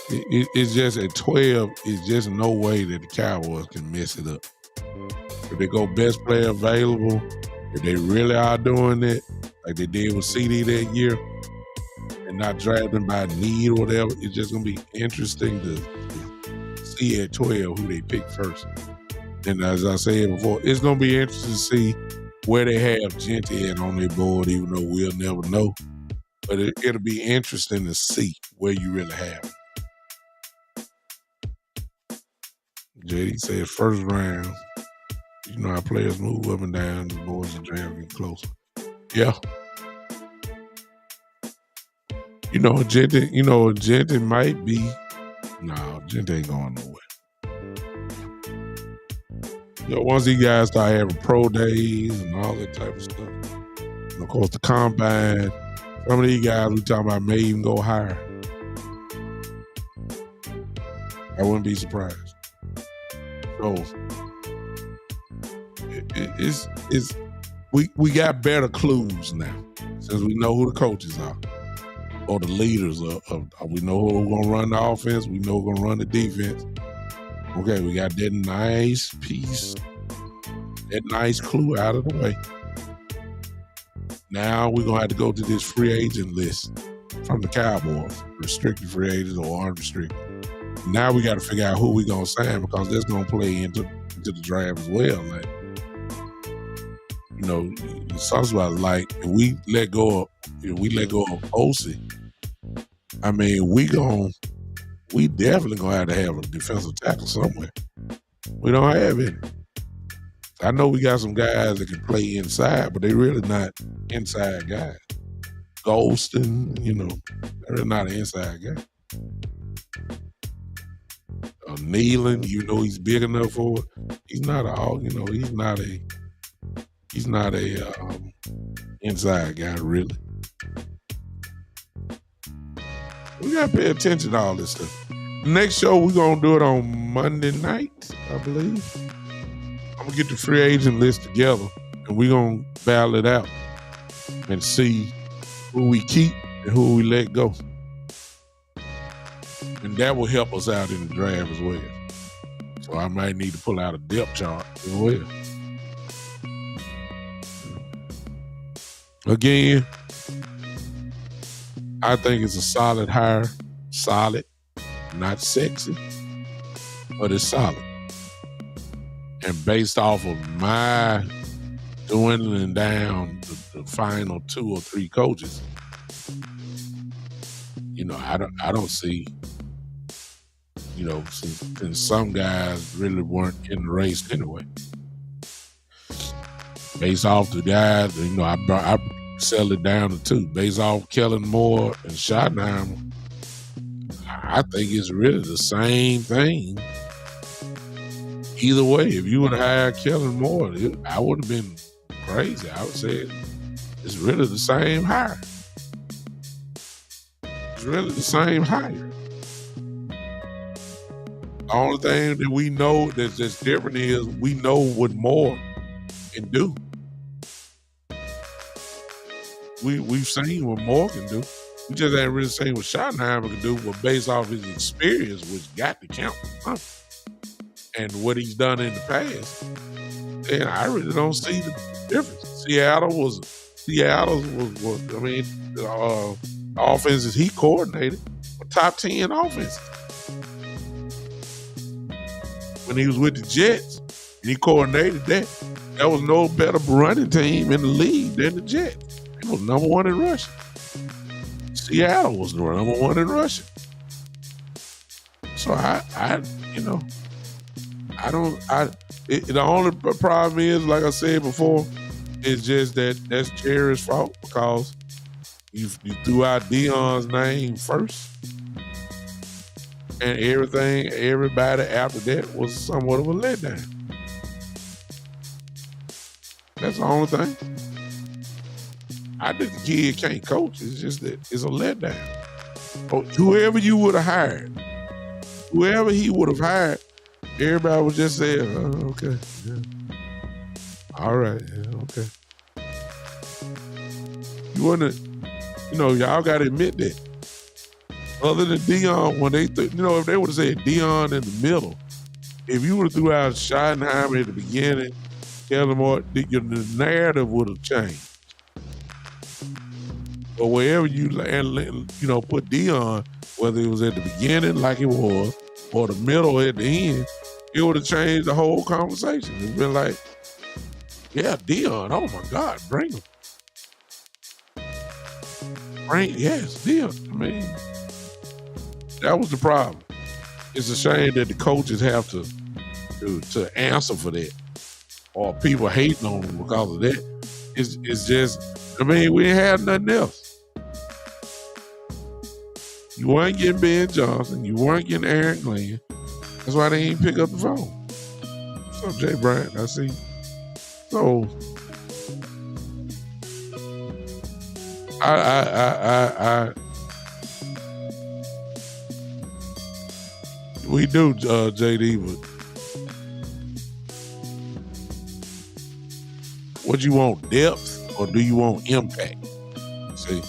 It's just at 12, it's just no way that the Cowboys can mess it up. If they go best player available, if they really are doing it, like they did with CD that year, and not drafting by need or whatever, it's just going to be interesting to see at 12 who they pick first. And as I said before, it's going to be interesting to see where they have Genty at on their board, even though we'll never know. But it'll be interesting to see where you really have it. JD said first round. You know how players move up and down, the boards and draft get closer. Yeah. Genty might be. No, Genty ain't going nowhere. Once these guys start having pro days and all that type of stuff, and of course the combine, some of these guys we talking about may even go higher. I wouldn't be surprised. So we got better clues now since we know who the coaches are or the leaders of we know who's gonna run the offense, we know who's gonna run the defense. Okay, we got that nice piece, that nice clue out of the way. Now we're gonna have to go to this free agent list from the Cowboys, restricted free agents or unrestricted. Now we got to figure out who we gonna sign because that's gonna play into the draft as well. Like, something about like if we let go of Osi, I mean we definitely gonna have a defensive tackle somewhere. We don't have any. I know we got some guys that can play inside, but they really not inside guys. Golston, they're not an inside guy. Nealon, he's big enough for it. He's not a inside guy really. We gotta pay attention to all this stuff. Next show we're gonna do it on Monday night, I believe. I'm gonna get the free agent list together and we're gonna battle it out and see who we keep and who we let go. And that will help us out in the draft as well. So I might need to pull out a depth chart as well. Again, I think it's a solid hire. Solid, not sexy, but it's solid. And based off of my dwindling down the final 2 or 3 coaches, I don't see, since some guys really weren't in the race anyway. Based off the guys, I settled it down to 2. Based off Kellen Moore and Schottenhimer, I think it's really the same thing. Either way, if you would have hired Kellen Moore, I would have been crazy. I would say it's really the same hire. It's really the same hire. The only thing that we know that's different is we know what Moore can do. We've seen what Moore can do. We just ain't really seen what Schottenhimer can do, but based off his experience, which got to count for something, and what he's done in the past, and I really don't see the difference. Seattle was the offenses he coordinated were top 10 offenses. When he was with the Jets and he coordinated that, there was no better running team in the league than the Jets. It was number 1 in rushing. Seattle was the number 1 in rushing. So I you know, I don't. The only problem is, like I said before, is just that's Jerry's fault because you threw out Dion's name first, and everybody after that was somewhat of a letdown. That's the only thing. I think the kid can't coach. It's just that it's a letdown. Or whoever you would have hired, whoever he would have hired, everybody was just saying, oh, okay, yeah. All right, yeah, okay. You wouldn't, y'all got to admit that. Other than Dion, when if they would have said Dion in the middle, if you would have threw out Schottenhimer at the beginning, Kellen Moore, the narrative would have changed. But wherever you put Dion, whether it was at the beginning like it was, or the middle at the end, it would have changed the whole conversation. It's been like, yeah, Dion, oh my God, bring him. Yes, Dion. I mean, that was the problem. It's a shame that the coaches have to answer for that, or people hating on them because of that. It's just, I mean, we ain't had nothing else. You weren't getting Ben Johnson. You weren't getting Aaron Glenn. That's why they ain't pick up the phone. What's up, Jay Bryant? I see. So, we do, JD, but what you want, depth, or do you want impact? See,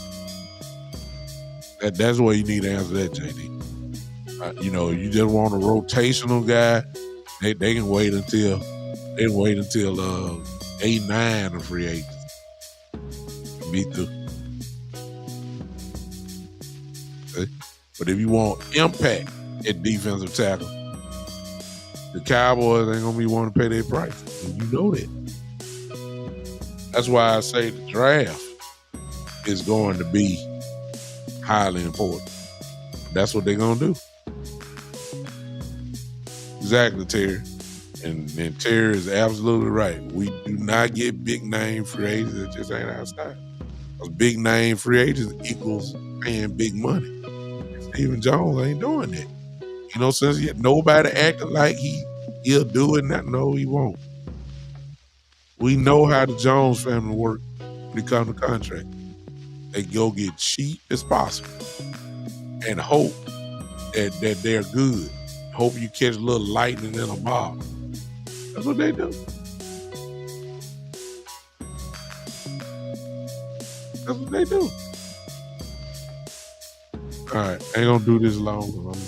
that's where you need to answer that, JD. You just want a rotational guy. They can wait until 8-9 of free agents. Me too. Okay? But if you want impact at defensive tackle, the Cowboys ain't gonna be wanting to pay their price. And you know that. That's why I say the draft is going to be highly important. That's what they're gonna do. Exactly, Terry. And Terry is absolutely right. We do not get big name free agents. It just ain't our style. Because big name free agents equals paying big money. Stephen Jones ain't doing that. Since nobody acting like he'll do it. No, he won't. We know how the Jones family work when it comes to contract. They go get cheap as possible and hope that they're good. Hope you catch a little lightning in a bottle. That's what they do. That's what they do. All right, I ain't gonna do this long because I'm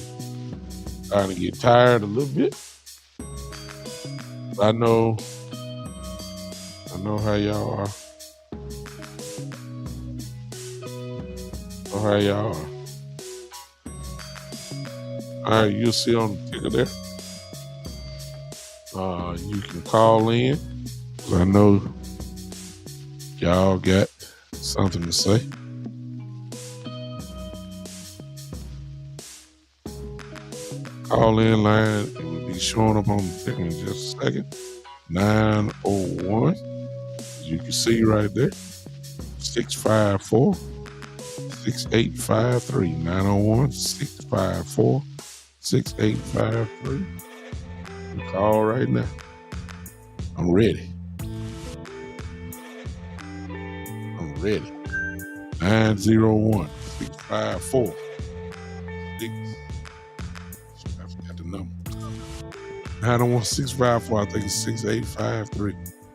starting to get tired a little bit. I know how y'all are. All right, you'll see on the ticker there. You can call in. I know y'all got something to say. Call in line. It will be showing up on the ticker in just a second. 901. As you can see right there. 654. 6853 901 654 6853. You call right now. I'm ready. 901 654 I forgot the number. 901 654. I think it's 6853.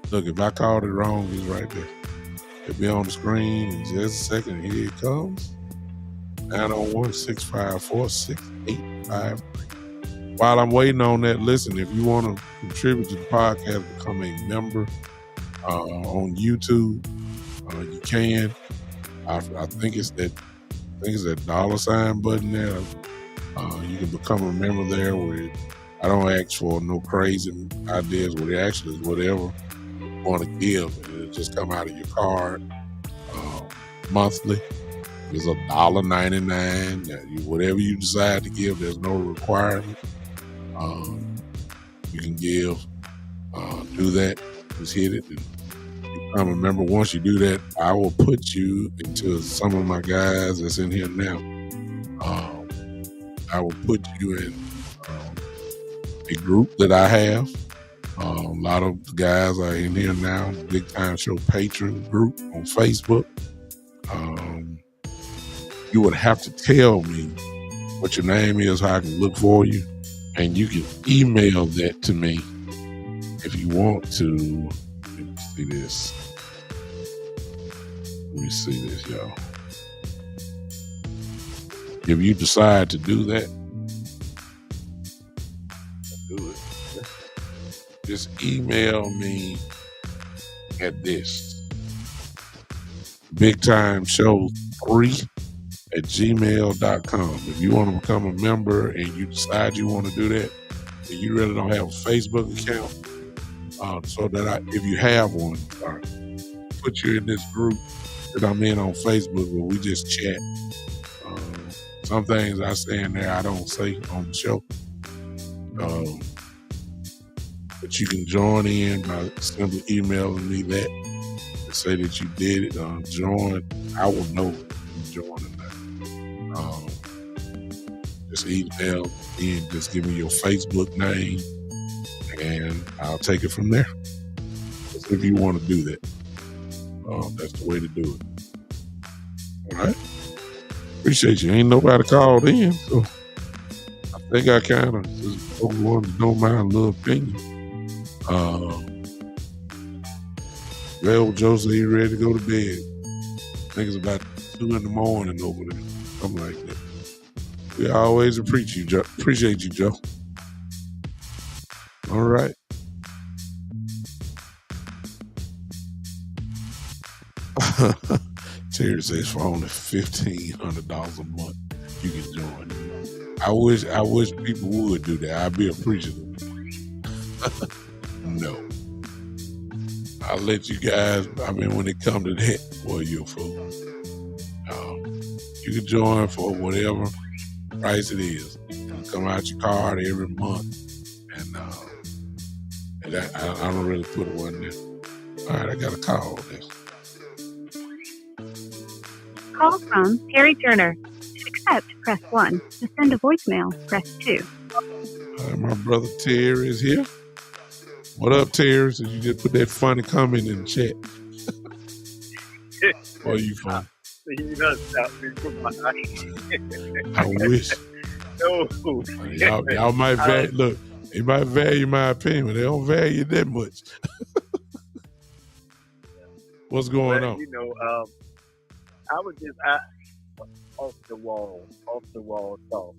Look, if I called it wrong, it's right there. It'll be on the screen in just a second. Here it comes. 901 654 6853. While I'm waiting on that, listen, if you want to contribute to the podcast, become a member on YouTube, you can. I think it's that $ button there. You can become a member there where I don't ask for no crazy ideas. What it actually is whatever you want to give. It'll just come out of your card monthly. It's $1.99. Whatever you decide to give, there's no requirement. You can give, do that, just hit it. And become a member. Once you do that, I will put you into some of my guys that's in here now. I will put you in a group that I have. A lot of the guys are in here now. Big Time Show Patron group on Facebook. You would have to tell me what your name is, how I can look for you, and you can email that to me if you want to. Let me see this. Y'all. If you decide to do that, do it. Just email me at this bigtimeshow3@gmail.com. If you want to become a member and you decide you want to do that, and you really don't have a Facebook account, so that if you have one, put you in this group that I'm in on Facebook where we just chat. Some things I say in there I don't say on the show. But you can join in by simply emailing me that and say that you did it. Join. I will know you joined or not. Just email me and just give me your Facebook name and I'll take it from there. Just if you want to do that. That's the way to do it. All right. Appreciate you. Ain't nobody called in, so I think I kind of just wanted to know my little opinion. Well, Joseph, he ready to go to bed. I think it's about 2 in the morning over there, something like that. We always appreciate you, Joe. All right. Terry says for only $1,500 a month, you can join. I wish people would do that. I'd be appreciative. No. I'll let you guys, when it comes to that, boy, you're a fool. You can join for whatever price it is. It'll come out your card every month. And I don't really put one there. All right, I got a call there. Call from Terry Turner. To accept, press 1. To send a voicemail, press 2. All right, my brother Terry is here. What up, Terry? So you just put that funny comment in the chat. Boy, you funny. You done stopped me from my I wish. No. Y'all might value, look, they might value my opinion, but they don't value it that much. What's going on? I was just off the wall thought.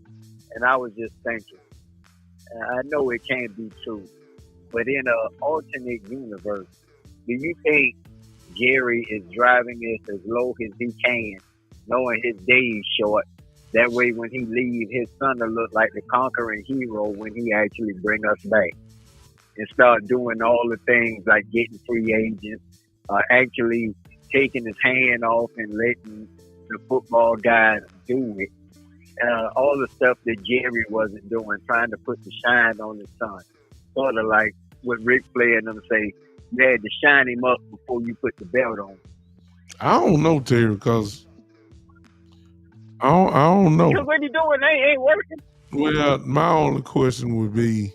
And I was just thinking, I know it can't be true, but in an alternate universe, do you think Gary is driving this as low as he can, knowing his day is short? That way, when he leaves, his son will look like the conquering hero when he actually bring us back and start doing all the things like getting free agents, actually taking his hand off and letting the football guys do it. All the stuff that Jerry wasn't doing, trying to put the shine on his son. Sort of like what Ric Flair and them say, you had to shine him up before you put the belt on. I don't know, Terry, because I don't know. Because what he doing ain't working. Well, my only question would be,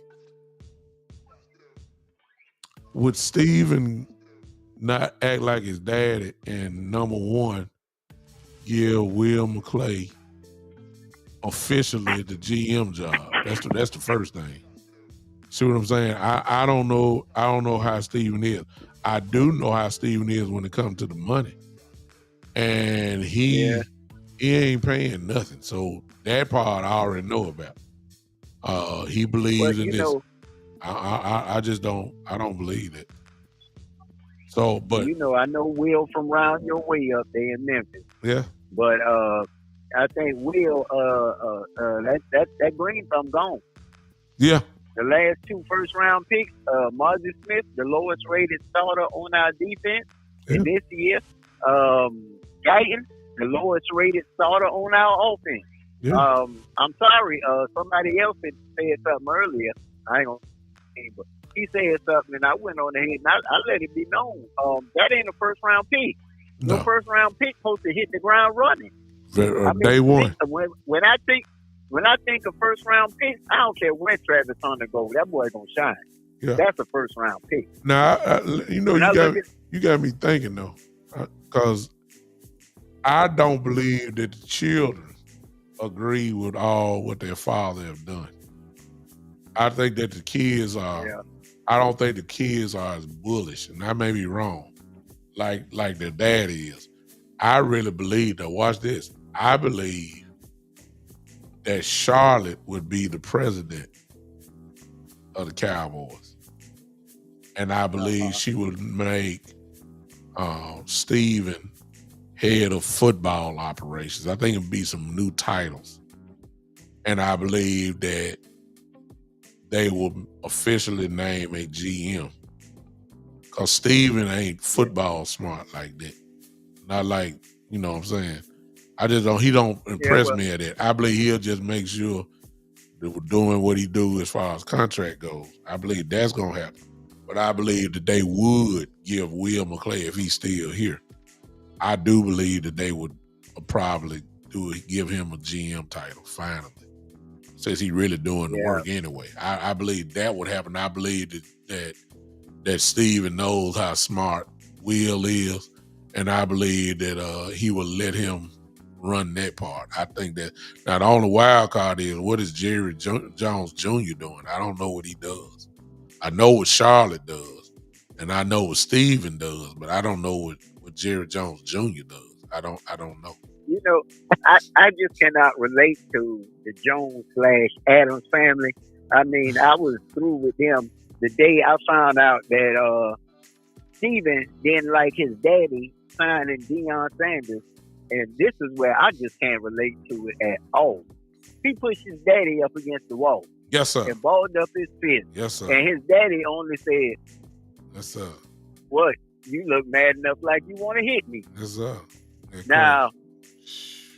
would Steven not act like his daddy and number one, give Will McClay officially the GM job? That's the first thing. See what I'm saying? I don't know how Steven is. I do know how Steven is when it comes to the money. And he ain't paying nothing. So that part I already know about. He believes in this. I just don't believe it. So, but I know Will from round your way up there in Memphis. Yeah. But I think Will that green thumb gone. Yeah. The last 2 first-round picks, Marzi Smith, the lowest-rated starter on our defense, and this year, Guyton, the lowest rated starter on our offense. Yeah. I'm sorry. Somebody else had said something earlier. I ain't gonna say, but he said something, and I went on ahead and I let it be known. That ain't a first round pick. No No. first round pick supposed to hit the ground running. Day one. When I think of first round picks, I don't care where Travis Hunter goes. That boy gonna shine. Yeah. That's a first round pick. Now, you got me thinking though, because I don't believe that the children agree with all what their father have done. I think that the kids are. Yeah. I don't think the kids are as bullish, and I may be wrong, like their dad is. I really believe that. Watch this. I believe that Charlotte would be the president of the Cowboys, and I believe she would make Steven head of football operations. I think it'd be some new titles, and I believe that they will officially name a GM, because Steven ain't football smart like that. Not like, you know what I'm saying? He don't impress me at that. I believe he'll just make sure that we're doing what he do as far as contract goes. I believe that's going to happen. But I believe that they would give Will McClay, if he's still here, I do believe that they would probably give him a GM title finally, since he really doing the work anyway. I believe that would happen. I believe that Steven knows how smart Will is, and I believe that he will let him run that part. I think that now the only wild card is, what is Jerry Jones Jr. doing? I don't know what he does. I know what Charlotte does, and I know what Steven does, but I don't know what Jerry Jones Jr. does. I don't know. You know, I just cannot relate to the Jones/Adams family. I mean, I was through with them the day I found out that Steven didn't like his daddy signing Deion Sanders. And this is where I just can't relate to it at all. He pushed his daddy up against the wall. Yes, sir. And balled up his fist. Yes, sir. And his daddy only said, yes, sir. What? You look mad enough like you want to hit me. Yes, sir. Now,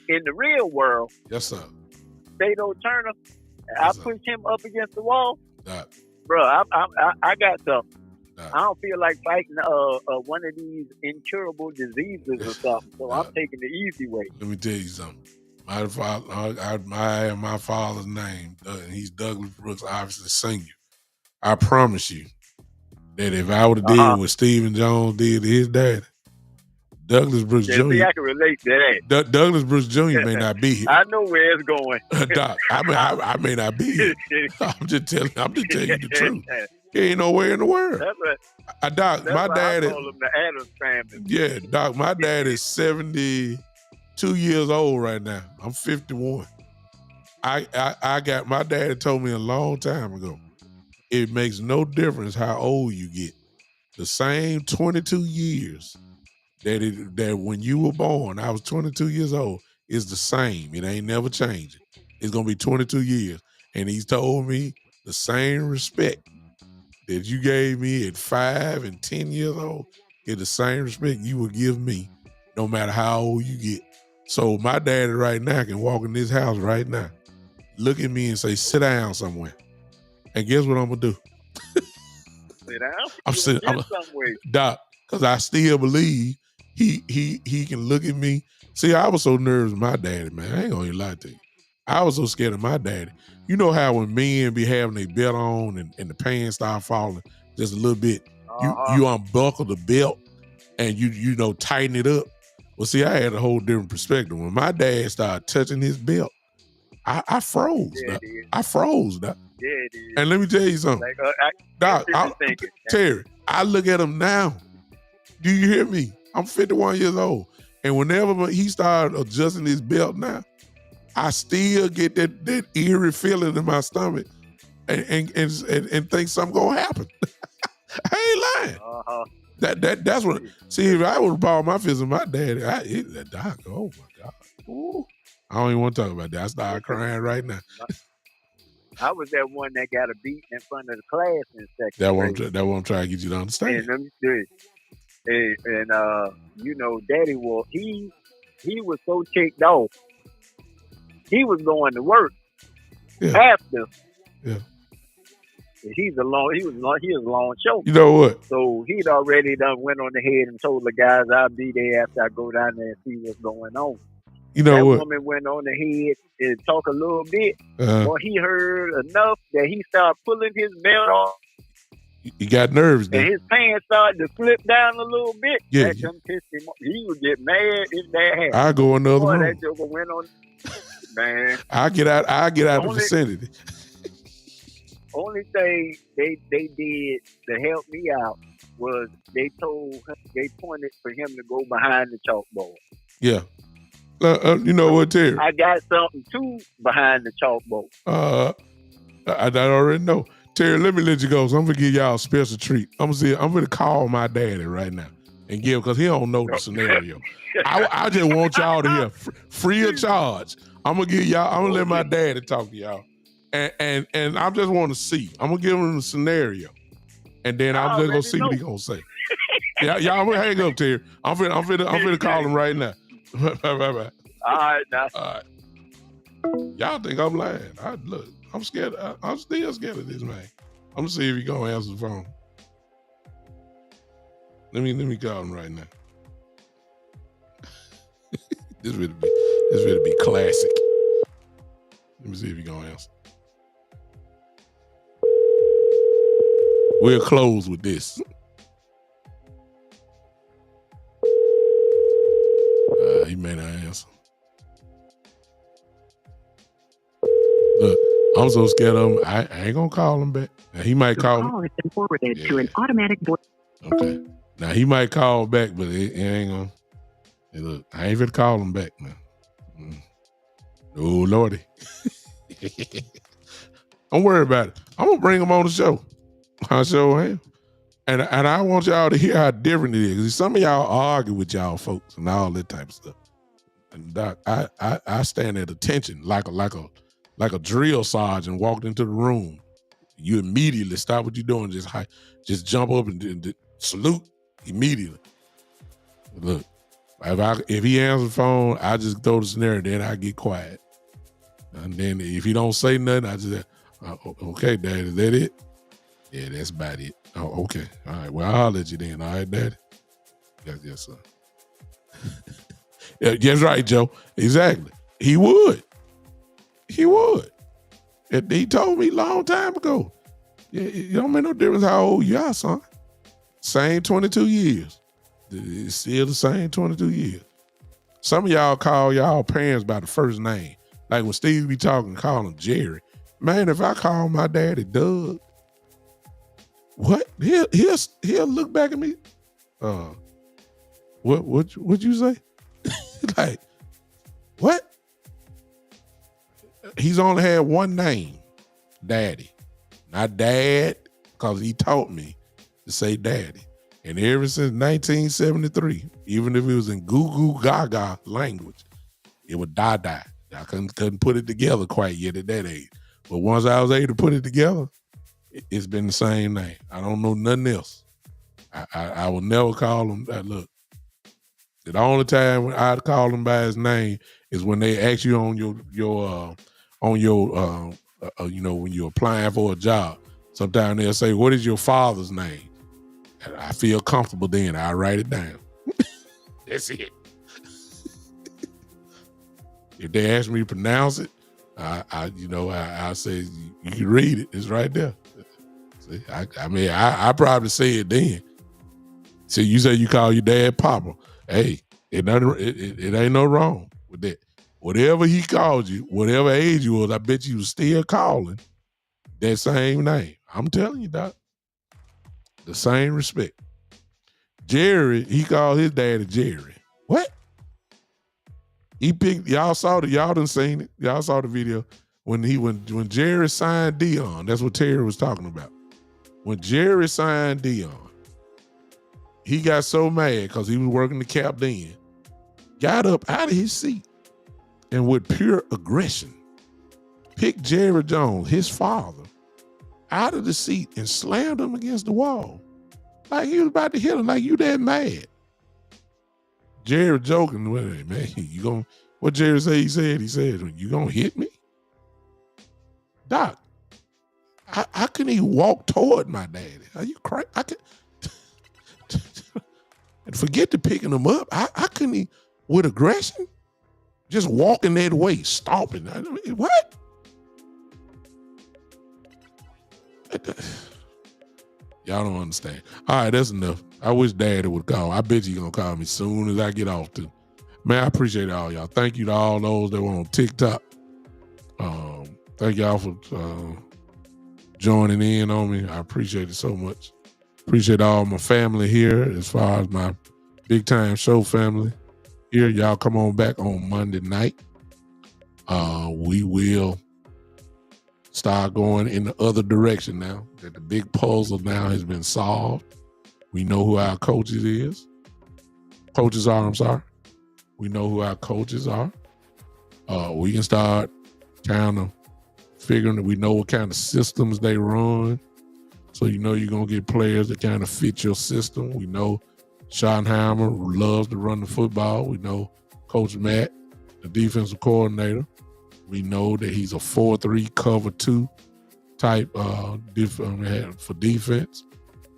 in the real world, yes, sir. Beto Turner, yes, I pushed him up against the wall. Doc. Bro, I got something. Doc. I don't feel like fighting one of these incurable diseases or something, so Doc. I'm taking the easy way. Let me tell you something. My father's name, and he's Douglas Brooks, obviously Sr. I promise you that if I would have did what Steven Jones did to his daddy, Douglas Brooks Jr. See, I can relate to that. Douglas Brooks Jr. may not be here. I know where it's going. Doc, I may not be here. I'm just telling you the truth. He ain't nowhere in the world. That's what, Doc, that's my why dad I is, call him the Adams family. yeah, Doc, my dad is 72 years old right now. I'm 51. I got, my dad told me a long time ago, it makes no difference how old you get. The same 22 years that when you were born, I was 22 years old, is the same. It ain't never changing. It's gonna be 22 years. And he's told me the same respect that you gave me at 5 and 10 years old is the same respect you will give me no matter how old you get. So my daddy right now can walk in this house right now, look at me and say, sit down somewhere. And guess what I'm gonna do? Sit down? I'm sitting, Doc, because I still believe he can look at me. See, I was so nervous with my daddy, man. I ain't gonna even lie to you. I was so scared of my daddy. You know how when men be having their belt on and the pants start falling just a little bit, you unbuckle the belt and you know tighten it up. Well, see, I had a whole different perspective. When my dad started touching his belt, I froze. Yeah, I froze. Doc. Yeah, it is. And let me tell you something, Doc. Terry, I look at him now. Do you hear me? I'm 51 years old, and whenever he started adjusting his belt now, I still get that eerie feeling in my stomach, and think something gonna happen. I ain't lying. That's what. See, if I would have balled my fist with my daddy, Doc. Oh my God. Ooh. I don't even want to talk about that. I started crying right now. I was that one that got a beat in front of the class in second grade. That what I'm trying to get you to understand. And you know, Daddy he was so ticked off. He was going to work Yeah. after. Yeah. He was a long show. You know what? So he'd already done went on ahead and told the guys I'll be there after I go down there and see what's going on. You know that what? woman went on ahead and talk a little bit. Uh-huh. Well, he heard enough that he started pulling his belt off. He got nerves then. And his pants started to slip down a little bit. Yeah. That done pissed him off. He would get mad if that happened. I go in the other room. That joker went on. Man. I get out of the vicinity. Only thing they did to help me out was they pointed for him to go behind the chalkboard. Yeah. You know what, Terry? I got something too behind the chalkboard. I already know. Terry, let me let you go. So I'm gonna give y'all a special treat. I'm gonna call my daddy right now and give, because he don't know the scenario. I just want y'all to hear free of charge. I'm gonna let my daddy talk to y'all. And I just want to see. I'm gonna give him the scenario, and then I'm just gonna see what he gonna say. Y'all, I'm gonna hang up, Terry. I'm finna call him right now. Bye. All right, now. All right. Y'all think I'm lying? I'm scared. I'm still scared of this man. I'm gonna see if he gonna answer the phone. Let me call him right now. This will be classic. Let me see if he gonna answer. We'll close with this. He may not answer. Look, I'm so scared of him. I ain't gonna call him back. Now, he might call me. Call has been forwarded to an automatic voice. Okay. Now he might call back, but it ain't gonna. Hey, look, I ain't gonna call him back now. Oh Lordy. Don't worry about it. I'm gonna bring him on the show. I sure am. And I want y'all to hear how different it is. Some of y'all argue with y'all folks and all that type of stuff. And Doc, I stand at attention like a drill sergeant walked into the room. You immediately stop what you're doing, just jump up and salute immediately. Look, if he answers the phone, I just throw the scenario, then I get quiet. And then if he don't say nothing, I just okay, Dad, is that it? Yeah, that's about it. Oh, okay. All right. Well, I'll holler at you then. All right, Daddy? Yes, sir. Yeah, that's right, Joe. Exactly. He would. And he told me a long time ago. It don't make no difference how old you are, son. Same 22 years. It's still the same 22 years. Some of y'all call y'all parents by the first name. Like when Steve be talking, call him Jerry. Man, if I call my daddy Doug, what? He'll look back at me. What you say? Like, what? He's only had one name, Daddy. Not Dad, because he taught me to say Daddy. And ever since 1973, even if it was in goo goo gaga language, it would die. I couldn't put it together quite yet at that age. But once I was able to put it together, it's been the same name. I don't know nothing else. I will never call him that. Look, the only time when I'd call him by his name is when they ask you on your when you're applying for a job. Sometimes they'll say, "What is your father's name?" And I feel comfortable then. I write it down. That's it. If they ask me to pronounce it, I say you can read it. It's right there. See, I probably say it then. See, you say you call your dad Papa. Hey, it ain't no wrong with that. Whatever he called you, whatever age you was, I bet you was still calling that same name. I'm telling you, Doc. The same respect. Jerry, he called his daddy Jerry. What? He picked, y'all done seen it. Y'all saw the video when Jerry signed Dion. That's what Terry was talking about. When Jerry signed Dion, he got so mad because he was working the cap then, got up out of his seat and with pure aggression, picked Jerry Jones, his father, out of the seat and slammed him against the wall. Like he was about to hit him, like you that mad. Jerry joking with it, man. You gonna what Jerry say? He said, you gonna hit me, Doc? I couldn't even walk toward my daddy. Are you crazy? I could. And forget the picking him up. I couldn't even, with aggression, just walking that way, stomping. I mean, what? Y'all don't understand. All right, that's enough. I wish Daddy would call. I bet you gonna call me soon as I get off too. Man, I appreciate all y'all. Thank you to all those that were on TikTok. Thank y'all for joining in on me. I appreciate it so much. Appreciate all my family here as far as my big time show family here. Y'all come on back on Monday night. We will start going in the other direction now that the big puzzle now has been solved. We know who our coaches are. I'm sorry. We know who our coaches are. We can start kind of figuring that we know what kind of systems they run. So you know you're going to get players that kind of fit your system. We know Schottenhimer loves to run the football. We know Coach Matt, the defensive coordinator. We know that he's a 4-3 cover 2 type for defense.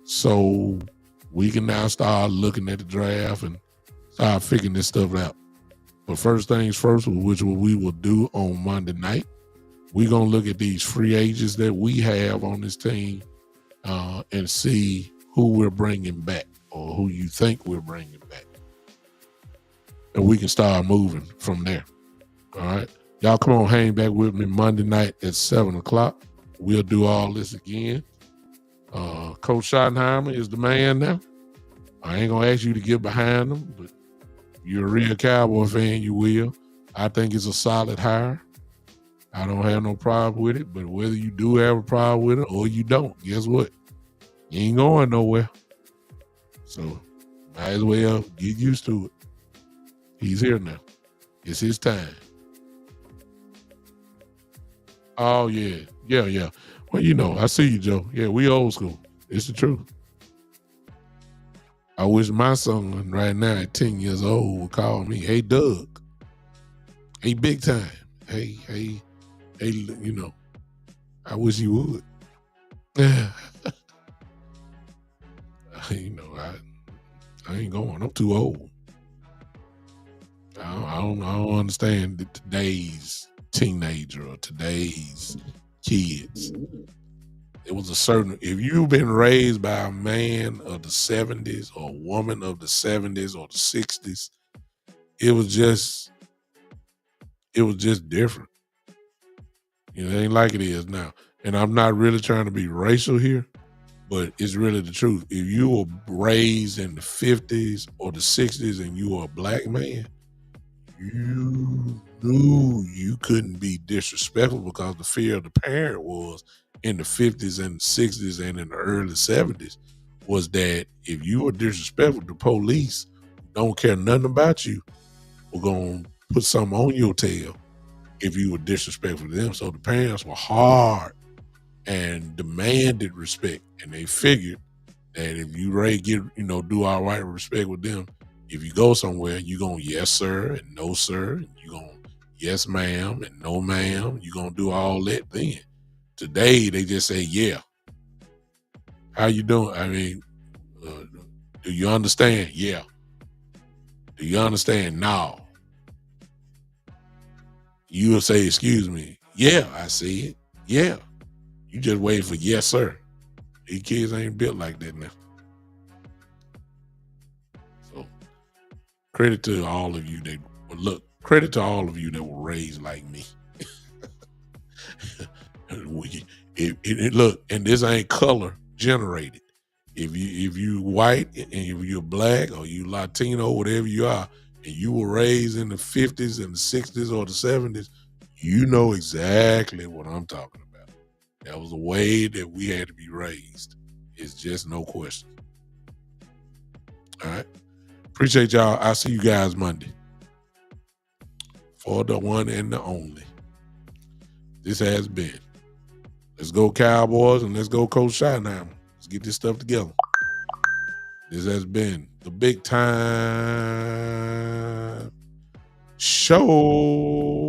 So we can now start looking at the draft and start figuring this stuff out. But first things first, which we will do on Monday night, we're going to look at these free agents that we have on this team and see who we're bringing back or who you think we're bringing back. And we can start moving from there. All right. Y'all come on, hang back with me Monday night at 7 o'clock. We'll do all this again. Coach Schottenhimer is the man now. I ain't going to ask you to get behind him, but if you're a real Cowboy fan, you will. I think it's a solid hire. I don't have no problem with it, but whether you do have a problem with it or you don't, guess what? You ain't going nowhere. So might as well get used to it. He's here now. It's his time. Oh, yeah. Yeah. Well, you know, I see you, Joe. Yeah, we old school. It's the truth. I wish my son right now at 10 years old would call me, hey, Doug. Hey, big time. Hey, you know, I wish he would. You know, I ain't going. I'm too old. I don't understand today's teenager or today's kids. It was a certain, if you've been raised by a man of the 70s or a woman of the 70s or the 60s, it was just different. You know, it ain't like it is now. And I'm not really trying to be racial here, but it's really the truth. If you were raised in the 50s or the 60s and you were a black man, you knew you couldn't be disrespectful because the fear of the parent was in the 50s and 60s and in the early 70s was that if you were disrespectful, the police don't care nothing about you, were going to put something on your tail if you were disrespectful to them. So the parents were hard and demanded respect, and they figured that if you do all right with respect with them, if you go somewhere, you going to yes, sir, and no, sir, and you going to yes, ma'am, and no, ma'am. You going to do all that then. Today, they just say, yeah. How you doing? I mean, do you understand? Yeah. Do you understand? No. You will say, excuse me. Yeah, I see it. Yeah. You just wait for yes, sir. These kids ain't built like that now. So credit to all of you that were raised like me. Look, and this ain't color generated. If you white and if you're black or you Latino, whatever you are, and you were raised in the 50s and the 60s or the 70s, you know exactly what I'm talking about. That was the way that we had to be raised. It's just no question. All right. Appreciate y'all. I'll see you guys Monday. For the one and the only. This has been. Let's go Cowboys and let's go Coach Schottenhimer. Let's get this stuff together. This has been the Big Time Show.